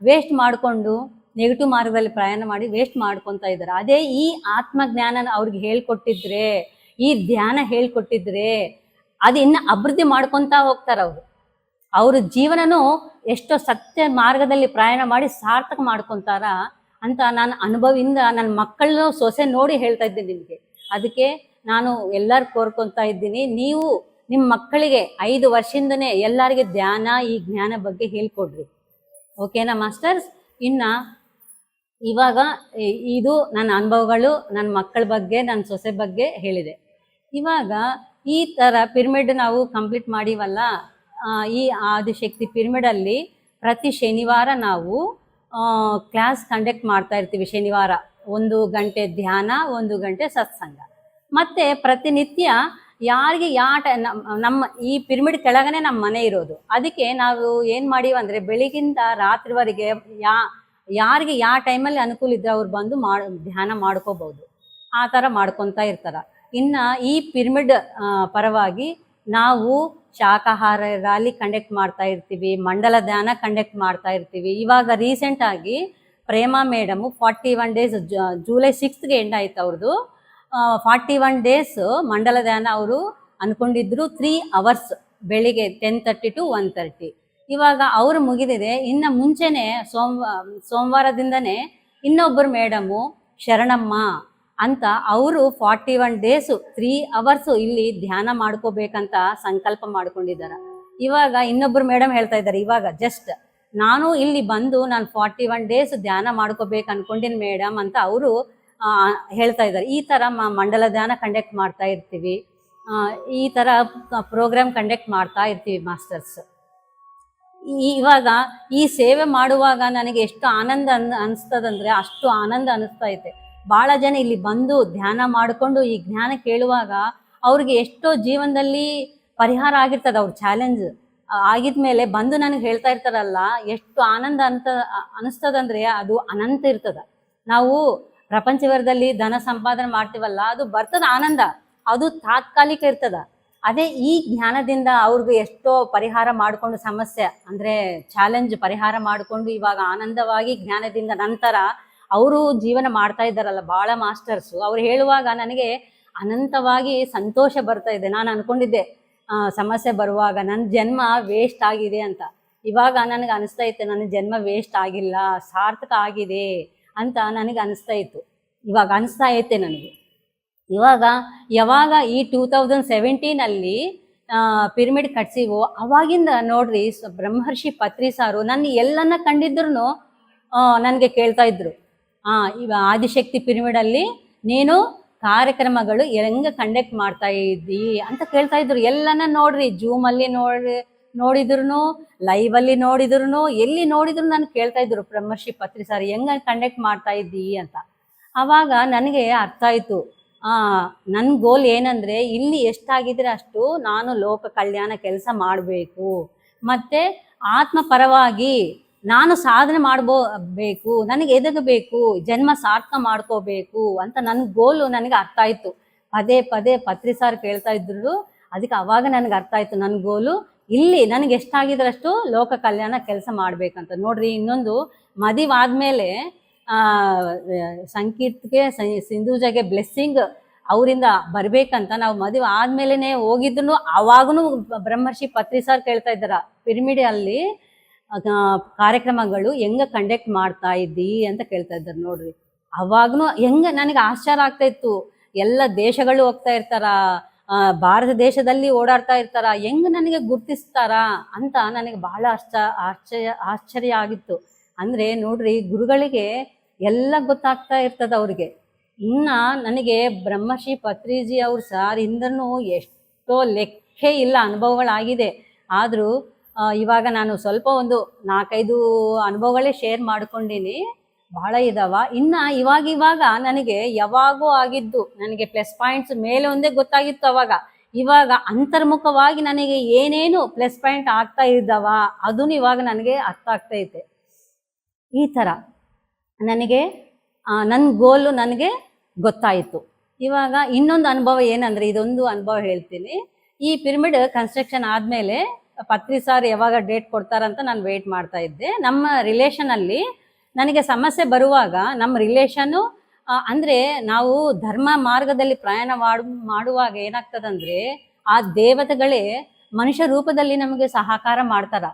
ವೇಸ್ಟ್ ಮಾಡಿಕೊಂಡು ನೆಗೆಟಿವ್ ಮಾರ್ಗದಲ್ಲಿ ಪ್ರಯಾಣ ಮಾಡಿ ವೇಸ್ಟ್ ಮಾಡ್ಕೊತಾ ಇದ್ದಾರೆ. ಅದೇ ಈ ಆತ್ಮಜ್ಞಾನ ಅವ್ರಿಗೆ ಹೇಳ್ಕೊಟ್ಟಿದ್ರೆ, ಈ ಧ್ಯಾನ ಹೇಳ್ಕೊಟ್ಟಿದ್ರೆ ಅದು ಇನ್ನು ಅಭಿವೃದ್ಧಿ ಮಾಡ್ಕೊತಾ ಹೋಗ್ತಾರೆ. ಅವ್ರ ಜೀವನನೂ ಎಷ್ಟೋ ಸತ್ಯ ಮಾರ್ಗದಲ್ಲಿ ಪ್ರಯಾಣ ಮಾಡಿ ಸಾರ್ಥಕ ಮಾಡ್ಕೊತಾರ ಅಂತ ನಾನು ಅನುಭವದಿಂದ ನನ್ನ ಮಕ್ಕಳನ್ನು ಸೊಸೆ ನೋಡಿ ಹೇಳ್ತಾ ಇದ್ದೀನಿ ನಿಮಗೆ. ಅದಕ್ಕೆ ನಾನು ಎಲ್ಲರೂ ಕೋರ್ಕೊತಾ ಇದ್ದೀನಿ, ನೀವು ನಿಮ್ಮ ಮಕ್ಕಳಿಗೆ 5 ವರ್ಷದಿಂದನೇ ಎಲ್ಲರಿಗೆ ಈ ಜ್ಞಾನ ಬಗ್ಗೆ ಹೇಳ್ಕೊಡ್ರಿ. ಓಕೆನಾ ಮಾಸ್ಟರ್ಸ್? ಇನ್ನು ಇವಾಗ ಇದು ನನ್ನ ಅನುಭವಗಳು, ನನ್ನ ಮಕ್ಕಳ ಬಗ್ಗೆ, ನನ್ನ ಸೊಸೆ ಬಗ್ಗೆ ಹೇಳಿದೆ. ಇವಾಗ ಈ ಥರ ಪಿರಮಿಡ್ ನಾವು ಕಂಪ್ಲೀಟ್ ಮಾಡಿವಲ್ಲ, ಈ ಆದಿಶಕ್ತಿ ಪಿರಮಿಡಲ್ಲಿ ಪ್ರತಿ ಶನಿವಾರ ನಾವು ಕ್ಲಾಸ್ ಕಂಡಕ್ಟ್ ಮಾಡ್ತಾ ಇರ್ತೀವಿ. ಶನಿವಾರ 1 ಗಂಟೆ ಧ್ಯಾನ, 1 ಗಂಟೆ ಸತ್ಸಂಗ. ಮತ್ತು ಪ್ರತಿನಿತ್ಯ ಯಾರಿಗೆ ನಮ್ಮ ಈ ಪಿರಮಿಡ್ ಕೆಳಗನೆ ನಮ್ಮ ಮನೆ ಇರೋದು. ಅದಕ್ಕೆ ನಾವು ಏನು ಮಾಡೀವಂದರೆ ಬೆಳಿಗ್ಗಿಂದ ರಾತ್ರಿವರೆಗೆ ಯಾರಿಗೆ ಯಾವ ಟೈಮಲ್ಲಿ ಅನುಕೂಲ ಇದ್ದರೆ ಅವ್ರು ಬಂದು ಧ್ಯಾನ ಮಾಡ್ಕೋಬೋದು. ಆ ಥರ ಮಾಡ್ಕೊತಾ ಇರ್ತಾರೆ. ಇನ್ನು ಈ ಪಿರಮಿಡ್ ಪರವಾಗಿ ನಾವು ಶಾಕಾಹಾರ ರ್ಯಾಲಿ ಕಂಡಕ್ಟ್ ಮಾಡ್ತಾ ಇರ್ತೀವಿ, ಮಂಡಲ ಧ್ಯಾನ ಕಂಡಕ್ಟ್ ಮಾಡ್ತಾ ಇರ್ತೀವಿ. ಇವಾಗ ರೀಸೆಂಟಾಗಿ ಪ್ರೇಮಾ ಮೇಡಮು 41 ಡೇಸ್ ಜುಲೈ 6ಗೆ ಎಂಡ್ ಆಯ್ತು ಅವ್ರದ್ದು. 41 ಡೇಸ್ ಮಂಡಲ ಧ್ಯಾನ ಅವರು ಅಂದ್ಕೊಂಡಿದ್ರು 3 ಅವರ್ಸ್, ಬೆಳಿಗ್ಗೆ 10:30 to 1:30. ಇವಾಗ ಅವರು ಮುಗಿದಿದೆ. ಇನ್ನು ಮುಂಚೆನೇ ಸೋಮವಾರದಿಂದನೇ ಇನ್ನೊಬ್ಬರು ಮೇಡಮು ಶರಣಮ್ಮ ಅಂತ ಅವರು 41 ಡೇಸು 3 ಅವರ್ಸು ಇಲ್ಲಿ ಧ್ಯಾನ ಮಾಡ್ಕೋಬೇಕಂತ ಸಂಕಲ್ಪ ಮಾಡ್ಕೊಂಡಿದ್ದಾರೆ. ಇವಾಗ ಇನ್ನೊಬ್ಬರು ಮೇಡಮ್ ಹೇಳ್ತಾ ಇದ್ದಾರೆ, ಇವಾಗ ಜಸ್ಟ್ ನಾನು ಇಲ್ಲಿ ಬಂದು ನಾನು 41 ಡೇಸ್ ಧ್ಯಾನ ಮಾಡ್ಕೋಬೇಕು ಅನ್ಕೊಂಡಿನಿ ಮೇಡಮ್ ಅಂತ ಅವರು ಹೇಳ್ತಾ ಇದ್ದಾರೆ. ಈ ಥರ ಮಂಡಲ ಧ್ಯಾನ ಕಂಡಕ್ಟ್ ಮಾಡ್ತಾ ಇರ್ತೀವಿ, ಈ ಥರ ಪ್ರೋಗ್ರಾಮ್ ಕಂಡಕ್ಟ್ ಮಾಡ್ತಾ ಇರ್ತೀವಿ ಮಾಸ್ಟರ್ಸ್. ಇವಾಗ ಈ ಸೇವೆ ಮಾಡುವಾಗ ನನಗೆ ಎಷ್ಟು ಆನಂದ ಅನಿಸ್ತದಂದರೆ ಅಷ್ಟು ಆನಂದ ಅನಿಸ್ತಾ ಐತೆ. ಭಾಳ ಜನ ಇಲ್ಲಿ ಬಂದು ಧ್ಯಾನ ಮಾಡಿಕೊಂಡು ಈ ಜ್ಞಾನ ಕೇಳುವಾಗ ಅವ್ರಿಗೆ ಎಷ್ಟೋ ಜೀವನದಲ್ಲಿ ಪರಿಹಾರ ಆಗಿರ್ತದೆ. ಅವ್ರ ಚಾಲೆಂಜ್ ಆಗಿದ್ಮೇಲೆ ಬಂದು ನನಗೆ ಹೇಳ್ತಾ ಇರ್ತಾರಲ್ಲ, ಎಷ್ಟು ಆನಂದ ಅನಿಸ್ತದಂದರೆ ಅದು ಅನಂತ ಇರ್ತದೆ. ನಾವು ಪ್ರಪಂಚವರದಲ್ಲಿ ಧನ ಸಂಪಾದನೆ ಮಾಡ್ತೀವಲ್ಲ, ಅದು ಬರ್ತದೆ ಆನಂದ, ಅದು ತಾತ್ಕಾಲಿಕ ಇರ್ತದೆ. ಅದೇ ಈ ಜ್ಞಾನದಿಂದ ಅವ್ರಿಗೆ ಎಷ್ಟೋ ಪರಿಹಾರ ಮಾಡಿಕೊಂಡು ಸಮಸ್ಯೆ ಅಂದರೆ ಚಾಲೆಂಜ್ ಪರಿಹಾರ ಮಾಡಿಕೊಂಡು ಇವಾಗ ಆನಂದವಾಗಿ ಜ್ಞಾನದಿಂದ ನಂತರ ಅವರು ಜೀವನ ಮಾಡ್ತಾ ಇದ್ದಾರಲ್ಲ ಭಾಳ ಮಾಸ್ಟರ್ಸು. ಅವ್ರು ಹೇಳುವಾಗ ನನಗೆ ಅನಂತವಾಗಿ ಸಂತೋಷ ಬರ್ತಾ ಇದೆ. ನಾನು ಅಂದ್ಕೊಂಡಿದ್ದೆ ಸಮಸ್ಯೆ ಬರುವಾಗ ನನ್ನ ಜನ್ಮ ವೇಸ್ಟ್ ಆಗಿದೆ ಅಂತ. ಇವಾಗ ನನಗೆ ಅನಿಸ್ತಾ ಇತ್ತು ನನ್ನ ಜನ್ಮ ವೇಸ್ಟ್ ಆಗಿಲ್ಲ, ಸಾರ್ಥಕ ಆಗಿದೆ ಅಂತ ನನಗೆ ಅನಿಸ್ತಾ ಇತ್ತು. ಇವಾಗ ಅನಿಸ್ತಾ ಐತೆ ನನಗೆ. ಇವಾಗ ಯಾವಾಗ ಈ 2017 ಪಿರಮಿಡ್ ಕಟ್ಸಿವೋ ಅವಾಗಿಂದ ನೋಡ್ರಿ ಬ್ರಹ್ಮರ್ಷಿ ಪತ್ರಿ ಸಾರು ನನ್ನ ಎಲ್ಲನ್ನ ಕಂಡಿದ್ರು ನನಗೆ ಕೇಳ್ತಾ ಇದ್ರು, ಇವ ಆದಿಶಕ್ತಿ ಪಿರಮಿಡಲ್ಲಿ ನೀನು ಕಾರ್ಯಕ್ರಮಗಳು ಹೆಂಗೆ ಕಂಡಕ್ಟ್ ಮಾಡ್ತಾ ಇದ್ದಿ ಅಂತ ಕೇಳ್ತಾ ಇದ್ರು. ಎಲ್ಲನ ನೋಡ್ರಿ ಜೂಮಲ್ಲಿ ನೋಡಿದ್ರು, ಲೈವಲ್ಲಿ ನೋಡಿದ್ರು, ಎಲ್ಲಿ ನೋಡಿದ್ರು ನಾನು ಕೇಳ್ತಾ ಇದ್ರು ಬ್ರಹ್ಮರ್ಷಿ ಪತ್ರಿ ಸಾರು ಹೆಂಗೆ ಕಂಡಕ್ಟ್ ಮಾಡ್ತಾ ಇದ್ದಿ ಅಂತ. ಆವಾಗ ನನಗೆ ಅರ್ಥ ಆಯಿತು, ನನ್ನ ಗೋಲ್ ಏನಂದರೆ ಇಲ್ಲಿ ಎಷ್ಟಾಗಿದ್ರೆ ಅಷ್ಟು ನಾನು ಲೋಕ ಕಲ್ಯಾಣ ಕೆಲಸ ಮಾಡಬೇಕು, ಮತ್ತು ಆತ್ಮ ಪರವಾಗಿ ನಾನು ಸಾಧನೆ ಬೇಕು, ನನಗೆ ಎದಗಬೇಕು, ಜನ್ಮ ಸಾರ್ಥಕ ಮಾಡ್ಕೋಬೇಕು ಅಂತ ನನ್ನ ಗೋಲು ನನಗೆ ಅರ್ಥ ಆಯಿತು. ಪದೇ ಪದೇ ಪತ್ರಿ ಸಾರ್ ಕೇಳ್ತಾ ಇದ್ರು, ಅದಕ್ಕೆ ಅವಾಗ ನನಗೆ ಅರ್ಥ ಆಯಿತು ನನ್ನ ಗೋಲು ಇಲ್ಲಿ ನನಗೆ ಎಷ್ಟಾಗಿದ್ರಷ್ಟು ಲೋಕ ಕಲ್ಯಾಣ ಕೆಲಸ ಮಾಡಬೇಕಂತ. ನೋಡ್ರಿ, ಇನ್ನೊಂದು ಮದುವಾದ್ಮೇಲೆ ಸಂಕೀರ್ತಿಗೆ ಸಿಂಧೂಜಗೆ ಬ್ಲೆಸ್ಸಿಂಗ್ ಅವರಿಂದ ಬರಬೇಕಂತ ನಾವು ಮದುವೆ ಆದ್ಮೇಲೆ ಹೋಗಿದ್ರು ಅವಾಗೂ ಬ್ರಹ್ಮರ್ಷಿ ಪತ್ರಿ ಸಾರ್ ಕೇಳ್ತಾ ಇದ್ದಾರ, ಪಿರಮಿಡ್ ಅಲ್ಲಿ ಕಾರ್ಯಕ್ರಮಗಳು ಹೆಂಗೆ ಕಂಡಕ್ಟ್ ಮಾಡ್ತಾ ಇದ್ದಿ ಅಂತ ಕೇಳ್ತಾ ಇದ್ದಾರೆ. ನೋಡ್ರಿ, ಅವಾಗೂ ಹೆಂಗೆ ನನಗೆ ಆಶ್ಚರ್ಯ ಆಗ್ತಾ ಇತ್ತು. ಎಲ್ಲ ದೇಶಗಳು ಹೋಗ್ತಾ ಇರ್ತಾರ, ಭಾರತ ದೇಶದಲ್ಲಿ ಓಡಾಡ್ತಾ ಇರ್ತಾರ, ಹೆಂಗೆ ನನಗೆ ಗುರ್ತಿಸ್ತಾರ ಅಂತ ನನಗೆ ಬಹಳ ಆಶ್ಚರ್ಯ ಆಗಿತ್ತು. ಅಂದರೆ ನೋಡ್ರಿ, ಗುರುಗಳಿಗೆ ಎಲ್ಲ ಗೊತ್ತಾಗ್ತಾ ಇರ್ತದೆ ಅವ್ರಿಗೆ. ಇನ್ನು ನನಗೆ ಬ್ರಹ್ಮರ್ಷಿ ಪತ್ರಿಜಿ ಅವ್ರು ಸಾರಿಂದನೂ ಎಷ್ಟೋ ಲೆಕ್ಕ ಇಲ್ಲ ಅನುಭವಗಳಾಗಿದೆ. ಆದರೂ ಇವಾಗ ನಾನು ಸ್ವಲ್ಪ ಒಂದು 4-5 ಅನುಭವಗಳೇ ಶೇರ್ ಮಾಡ್ಕೊಂಡಿನಿ, ಬಹಳ ಇದಾವ. ಇನ್ನು ಇವಾಗ ನನಗೆ ಯಾವಾಗೂ ಆಗಿದ್ದು ನನಗೆ ಪ್ಲಸ್ ಪಾಯಿಂಟ್ಸ್ ಮೇಲೆ ಒಂದೇ ಗೊತ್ತಾಗಿತ್ತು ಅವಾಗ. ಇವಾಗ ಅಂತರ್ಮುಖವಾಗಿ ನನಗೆ ಏನೇನು ಪ್ಲಸ್ ಪಾಯಿಂಟ್ ಆಗ್ತಾ ಇದ್ದಾವ ಅದನ್ನು ಇವಾಗ ನನಗೆ ಅರ್ಥ ಆಗ್ತೈತೆ. ಈ ಥರ ನನಗೆ ನನ್ನ ಗೋಲು ನನಗೆ ಗೊತ್ತಾಯಿತು. ಇವಾಗ ಇನ್ನೊಂದು ಅನುಭವ ಏನಂದರೆ, ಇದೊಂದು ಅನುಭವ ಹೇಳ್ತೀನಿ. ಈ ಪಿರಮಿಡ್ ಕನ್ಸ್ಟ್ರಕ್ಷನ್ ಆದಮೇಲೆ ಪತ್ರಿ ಸಾರ್ ಯಾವಾಗ ಡೇಟ್ ಕೊಡ್ತಾರಂತ ನಾನು ವೇಟ್ ಮಾಡ್ತಾ ಇದ್ದೆ. ನಮ್ಮ ರಿಲೇಷನಲ್ಲಿ ನನಗೆ ಸಮಸ್ಯೆ ಬರುವಾಗ ನಮ್ಮ ರಿಲೇಷನ್ನು ಅಂದರೆ ನಾವು ಧರ್ಮ ಮಾರ್ಗದಲ್ಲಿ ಪ್ರಯಾಣ ಮಾಡುವಾಗ ಏನಾಗ್ತದಂದರೆ ಆ ದೇವತೆಗಳೇ ಮನುಷ್ಯ ರೂಪದಲ್ಲಿ ನಮಗೆ ಸಹಕಾರ ಮಾಡ್ತಾರ.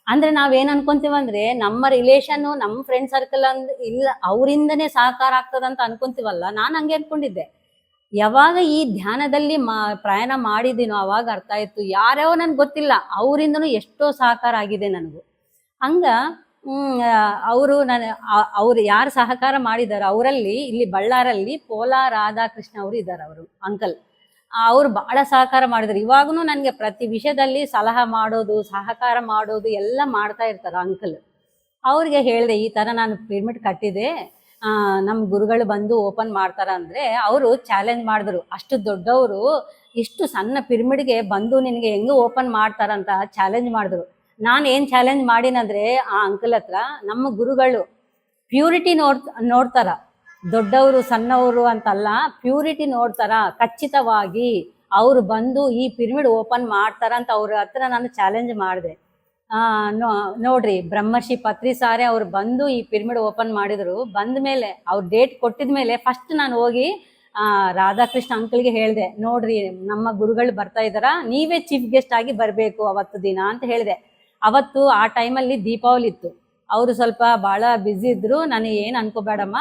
ಅಂದರೆ ನಾವೇನು ಅನ್ಕೊಂತೀವಂದರೆ ನಮ್ಮ ರಿಲೇಷನ್ನು ನಮ್ಮ ಫ್ರೆಂಡ್ ಸರ್ಕಲ್ ಇಲ್ಲ ಅವರಿಂದನೇ ಸಹಕಾರ ಆಗ್ತದಂತ ಅನ್ಕೊಂತೀವಲ್ಲ. ನಾನು ಹಂಗೆ ಅನ್ಕೊಂಡಿದ್ದೆ. ಯಾವಾಗ ಈ ಧ್ಯಾನದಲ್ಲಿ ಪ್ರಯಾಣ ಮಾಡಿದ್ದೀನೋ ಅವಾಗ ಅರ್ಥ ಆಯಿತು, ಯಾರ್ಯಾವ ನನಗೆ ಗೊತ್ತಿಲ್ಲ ಅವರಿಂದನೂ ಎಷ್ಟೋ ಸಹಕಾರ ಆಗಿದೆ ನನಗೂ. ಹಂಗೆ ಅವರು ಅವ್ರು ಯಾರು ಸಹಕಾರ ಮಾಡಿದಾರೋ ಅವರಲ್ಲಿ ಇಲ್ಲಿ ಬಳ್ಳಾರಲ್ಲಿ ಪೋಲಾ ರಾಧಾಕೃಷ್ಣ ಅವರು ಇದ್ದಾರೆ, ಅವರು ಅಂಕಲ್. ಅವರು ಭಾಳ ಸಹಕಾರ ಮಾಡಿದ್ರು. ಇವಾಗೂ ನನಗೆ ಪ್ರತಿ ವಿಷಯದಲ್ಲಿ ಸಲಹೆ ಮಾಡೋದು, ಸಹಕಾರ ಮಾಡೋದು ಎಲ್ಲ ಮಾಡ್ತಾ ಇರ್ತಾರೆ ಅಂಕಲ್. ಅವ್ರಿಗೆ ಹೇಳಿದೆ, ಈ ಥರ ನಾನು ಪಿರಮಿಡ್ ಕಟ್ಟಿದೆ, ನಮ್ಮ ಗುರುಗಳು ಬಂದು ಓಪನ್ ಮಾಡ್ತಾರ ಅಂದರೆ ಅವರು ಚಾಲೆಂಜ್ ಮಾಡಿದ್ರು. ಅಷ್ಟು ದೊಡ್ಡವರು ಇಷ್ಟು ಸಣ್ಣ ಪಿರಮಿಡ್ಗೆ ಬಂದು ನಿನಗೆ ಹೆಂಗೆ ಓಪನ್ ಮಾಡ್ತಾರಂತ ಚಾಲೆಂಜ್ ಮಾಡಿದ್ರು. ನಾನು ಏನು ಚಾಲೆಂಜ್ ಮಾಡಿನಂದರೆ ಆ ಅಂಕಲ್ ಹತ್ರ, ನಮ್ಮ ಗುರುಗಳು ಪ್ಯೂರಿಟಿ ನೋಡ್ತಾರ, ದೊಡ್ಡವರು ಸಣ್ಣವರು ಅಂತಲ್ಲ, ಪ್ಯೂರಿಟಿ ನೋಡ್ತಾರ, ಖಚಿತವಾಗಿ ಅವರು ಬಂದು ಈ ಪಿರಮಿಡ್ ಓಪನ್ ಮಾಡ್ತಾರಂತ ಅವ್ರ ಹತ್ರ ನಾನು ಚಾಲೆಂಜ್ ಮಾಡಿದೆ. ನೋಡ್ರಿ, ಬ್ರಹ್ಮರ್ಷಿ ಪತ್ರಿ ಸಾರೇ ಅವ್ರು ಬಂದು ಈ ಪಿರಮಿಡ್ ಓಪನ್ ಮಾಡಿದ್ರು. ಬಂದ ಮೇಲೆ ಅವ್ರು ಡೇಟ್ ಕೊಟ್ಟಿದ ಮೇಲೆ ಫಸ್ಟ್ ನಾನು ಹೋಗಿ ರಾಧಾಕೃಷ್ಣ ಅಂಕಲ್ಗೆ ಹೇಳಿದೆ, ನೋಡ್ರಿ ನಮ್ಮ ಗುರುಗಳು ಬರ್ತಾ ಇದ್ದಾರ, ನೀವೇ ಚೀಫ್ ಗೆಸ್ಟ್ ಆಗಿ ಬರಬೇಕು ಅವತ್ತು ದಿನ ಅಂತ ಹೇಳಿದೆ. ಅವತ್ತು ಆ ಟೈಮಲ್ಲಿ ದೀಪಾವಳಿ ಇತ್ತು. ಅವರು ಸ್ವಲ್ಪ ಭಾಳ ಬ್ಯುಸಿ ಇದ್ದರು. ನನಗೆ ಏನು ಅನ್ಕೋಬೇಡಮ್ಮ,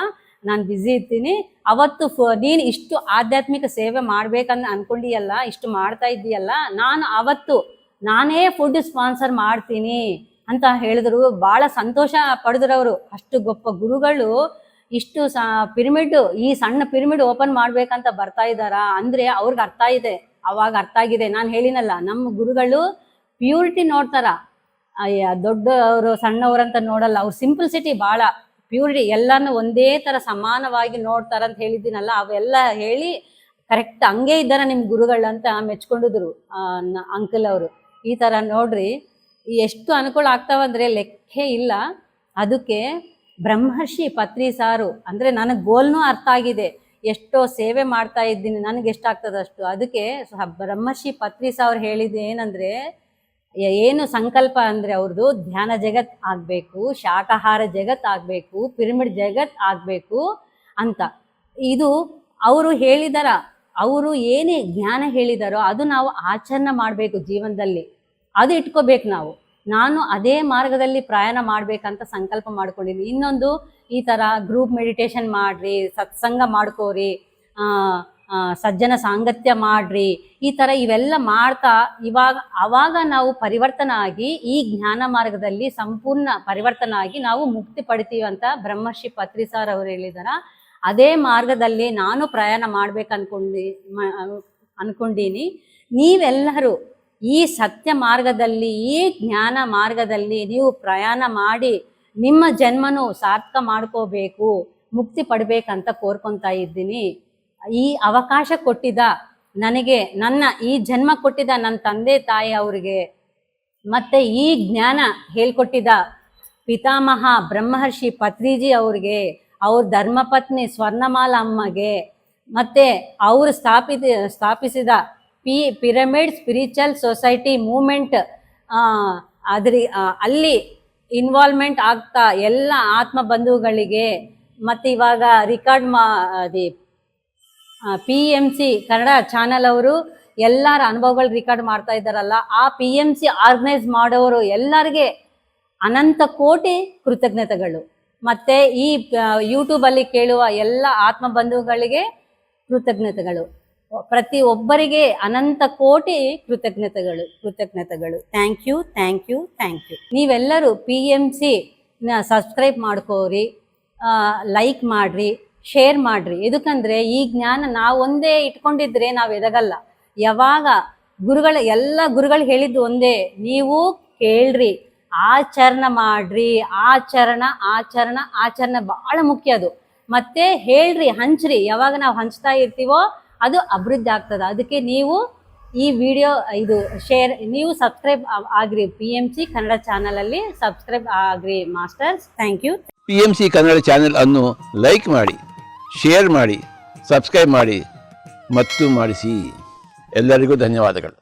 ನಾನು ಬ್ಯುಸಿ ಇರ್ತೀನಿ, ಅವತ್ತು ನೀನು ಇಷ್ಟು ಆಧ್ಯಾತ್ಮಿಕ ಸೇವೆ ಮಾಡ್ಬೇಕಂತ ಅನ್ಕೊಂಡಿಯಲ್ಲ, ಇಷ್ಟು ಮಾಡ್ತಾ ಇದ್ದೀಯಲ್ಲ, ನಾನು ಅವತ್ತು ನಾನೇ ಫುಡ್ ಸ್ಪಾನ್ಸರ್ ಮಾಡ್ತೀನಿ ಅಂತ ಹೇಳಿದ್ರು. ಭಾಳ ಸಂತೋಷ ಪಡೆದ್ರು ಅವರು. ಅಷ್ಟು ಗొప్ప ಗುರುಗಳು ಇಷ್ಟು ಪಿರಮಿಡ್, ಈ ಸಣ್ಣ ಪಿರಮಿಡ್ ಓಪನ್ ಮಾಡ್ಬೇಕಂತ ಬರ್ತಾ ಇದ್ದಾರಾ ಅಂದರೆ ಅವ್ರಿಗೆ ಅರ್ಥ ಇದೆ. ಅವಾಗ ಅರ್ಥ ಆಗಿದೆ. ನಾನು ಹೇಳಿನಲ್ಲ, ನಮ್ಮ ಗುರುಗಳು ಪ್ಯೂರಿಟಿ ನೋಡ್ತಾರ, ದೊಡ್ಡವರು ಸಣ್ಣವರಂತ ನೋಡಲ್ಲ. ಅವ್ರು ಸಿಂಪ್ಲಿಸಿಟಿ ಭಾಳ, ಪ್ಯೂರಿಟಿ ಎಲ್ಲನೂ ಒಂದೇ ಥರ ಸಮಾನವಾಗಿ ನೋಡ್ತಾರಂತ ಹೇಳಿದ್ದೀನಲ್ಲ, ಅವೆಲ್ಲ ಹೇಳಿ ಕರೆಕ್ಟ್ ಹಂಗೆ ಇದ್ದಾರೆ ನಿಮ್ಮ ಗುರುಗಳಂತ ಮೆಚ್ಕೊಂಡಿದ್ರು ಅಂಕಲ್ ಅವರು. ಈ ಥರ ನೋಡ್ರಿ ಎಷ್ಟು ಅನುಕೂಲ ಆಗ್ತಾವಂದರೆ ಲೆಕ್ಕ ಇಲ್ಲ. ಅದಕ್ಕೆ ಬ್ರಹ್ಮರ್ಷಿ ಪತ್ರಿ ಸಾರು ಅಂದರೆ ನನಗೆ ಗೋಲ್ನೂ ಅರ್ಥ ಆಗಿದೆ, ಎಷ್ಟೋ ಸೇವೆ ಮಾಡ್ತಾ ಇದ್ದೀನಿ, ನನಗೆ ಎಷ್ಟಾಗ್ತದಷ್ಟು. ಅದಕ್ಕೆ ಬ್ರಹ್ಮರ್ಷಿ ಪತ್ರಿ ಸಾರು ಹೇಳಿದ್ದು ಏನಂದರೆ, ಏನು ಸಂಕಲ್ಪ ಅಂದರೆ ಅವ್ರದ್ದು ಧ್ಯಾನ ಜಗತ್ ಆಗಬೇಕು, ಶಾಕಾಹಾರ ಜಗತ್ ಆಗಬೇಕು, ಪಿರಮಿಡ್ ಜಗತ್ ಆಗಬೇಕು ಅಂತ. ಇದು ಅವರು ಹೇಳಿದಾರ, ಅವರು ಏನೇ ಜ್ಞಾನ ಹೇಳಿದಾರೋ ಅದು ನಾವು ಆಚರಣೆ ಮಾಡಬೇಕು ಜೀವನದಲ್ಲಿ, ಅದು ಇಟ್ಕೋಬೇಕು ನಾವು. ನಾನು ಅದೇ ಮಾರ್ಗದಲ್ಲಿ ಪ್ರಯಾಣ ಮಾಡ್ಬೇಕಂತ ಸಂಕಲ್ಪ ಮಾಡ್ಕೊಂಡಿದ್ದೀನಿ. ಇನ್ನೊಂದು ಈ ಥರ ಗ್ರೂಪ್ ಮೆಡಿಟೇಷನ್ ಮಾಡ್ರಿ, ಸತ್ಸಂಗ ಮಾಡ್ಕೋರಿ, ಸಜ್ಜನ ಸಾಂಗತ್ಯ ಮಾಡ್ರಿ, ಈ ಥರ ಇವೆಲ್ಲ ಮಾಡ್ತಾ ಅವಾಗ ನಾವು ಪರಿವರ್ತನೆ ಆಗಿ ಈ ಜ್ಞಾನ ಮಾರ್ಗದಲ್ಲಿ ಸಂಪೂರ್ಣ ಪರಿವರ್ತನೆ ಆಗಿ ನಾವು ಮುಕ್ತಿ ಪಡಿತೀವಿ ಅಂತ ಬ್ರಹ್ಮರ್ಷಿ ಪತ್ರಿ ಸರ್ ಅವರು ಹೇಳಿದಾರ. ಅದೇ ಮಾರ್ಗದಲ್ಲಿ ನಾನು ಪ್ರಯಾಣ ಮಾಡ್ಬೇಕು ಅನ್ಕೊಂಡೀನಿ. ನೀವೆಲ್ಲರೂ ಈ ಸತ್ಯ ಮಾರ್ಗದಲ್ಲಿ, ಈ ಜ್ಞಾನ ಮಾರ್ಗದಲ್ಲಿ ನೀವು ಪ್ರಯಾಣ ಮಾಡಿ ನಿಮ್ಮ ಜನ್ಮನೂ ಸಾರ್ಥಕ ಮಾಡ್ಕೋಬೇಕು, ಮುಕ್ತಿ ಪಡಬೇಕಂತ ಕೋರ್ಕೊತಾ ಇದ್ದೀನಿ. ಈ ಅವಕಾಶ ಕೊಟ್ಟಿದ್ದ ನನಗೆ, ಈ ಜನ್ಮ ಕೊಟ್ಟಿದ್ದ ನನ್ನ ತಂದೆ ತಾಯಿ ಅವರಿಗೆ, ಮತ್ತೆ ಈ ಜ್ಞಾನ ಹೇಳ್ಕೊಟ್ಟಿದ್ದ ಪಿತಾಮಹ ಬ್ರಹ್ಮರ್ಷಿ ಪತ್ರಿಜಿ ಅವ್ರಿಗೆ, ಅವ್ರ ಧರ್ಮಪತ್ನಿ ಸ್ವರ್ಣಮಾಲ ಅಮ್ಮಗೆ, ಮತ್ತೆ ಅವರು ಸ್ಥಾಪಿಸಿದ ಪಿರಮಿಡ್ ಸ್ಪಿರಿಚುವಲ್ ಸೊಸೈಟಿ ಮೂಮೆಂಟ್ ಅಲ್ಲಿ ಇನ್ವಾಲ್ವ್ಮೆಂಟ್ ಆಗ್ತಾ ಎಲ್ಲ ಆತ್ಮ ಬಂಧುಗಳಿಗೆ, ಮತ್ತು ಇವಾಗ ರಿಕಾರ್ಡ್ PMC ಕನ್ನಡ ಚಾನಲ್ ಅವರು ಎಲ್ಲರ ಅನುಭವಗಳು ರಿಕಾರ್ಡ್ ಮಾಡ್ತಾ ಇದ್ದಾರಲ್ಲ, ಆ PMC ಆರ್ಗನೈಸ್ ಮಾಡೋರು ಎಲ್ಲರಿಗೆ ಅನಂತ ಕೋಟಿ ಕೃತಜ್ಞತೆಗಳು. ಮತ್ತು ಈ ಯೂಟ್ಯೂಬಲ್ಲಿ ಕೇಳುವ ಎಲ್ಲ ಆತ್ಮ ಬಂಧುಗಳಿಗೆ ಕೃತಜ್ಞತೆಗಳು. ಪ್ರತಿ ಒಬ್ಬರಿಗೆ ಅನಂತ ಕೋಟಿ ಕೃತಜ್ಞತೆಗಳು. Thank you. ನೀವೆಲ್ಲರೂ PMCನ ಸಬ್ಸ್ಕ್ರೈಬ್ ಮಾಡ್ಕೋರಿ, ಲೈಕ್ ಮಾಡ್ರಿ, ಶೇರ್ ಮಾಡ್ರಿ. ಎದಕ್ಕಂದ್ರೆ ಈ ಜ್ಞಾನ ನಾವು ಒಂದೇ ಇಟ್ಕೊಂಡಿದ್ರೆ ನಾವು ಎದಗಲ್ಲ. ಯಾವಾಗ ಎಲ್ಲ ಗುರುಗಳು ಹೇಳಿದ್ದು ಒಂದೇ, ನೀವು ಕೇಳ್ರಿ, ಆಚರಣೆ ಮಾಡ್ರಿ. ಆಚರಣೆ ಬಹಳ ಮುಖ್ಯ ಅದು. ಮತ್ತೆ ಹೇಳ್ರಿ, ಹಂಚ್ರಿ. ಯಾವಾಗ ನಾವು ಹಂಚ್ತಾ ಇರ್ತೀವೋ ಅದು ಅಭಿವೃದ್ಧಿ ಆಗ್ತದೆ. ಅದಕ್ಕೆ ನೀವು ಈ ವಿಡಿಯೋ ಶೇರ್, ನೀವು ಸಬ್ಸ್ಕ್ರೈಬ್ ಆಗ್ರಿ. PMC ಕನ್ನಡ ಚಾನಲಲ್ಲಿ ಸಬ್ಸ್ಕ್ರೈಬ್ ಆಗ್ರಿ masters. Thank you. PMC Kannada channel ಅನ್ನು ಲೈಕ್ ಮಾಡಿ, ಶೇರ್ ಮಾಡಿ, ಸಬ್ಸ್ಕ್ರೈಬ್ ಮಾಡಿ ಮತ್ತು ಮಾಡಿಸಿ. ಎಲ್ಲರಿಗೂ ಧನ್ಯವಾದಗಳು.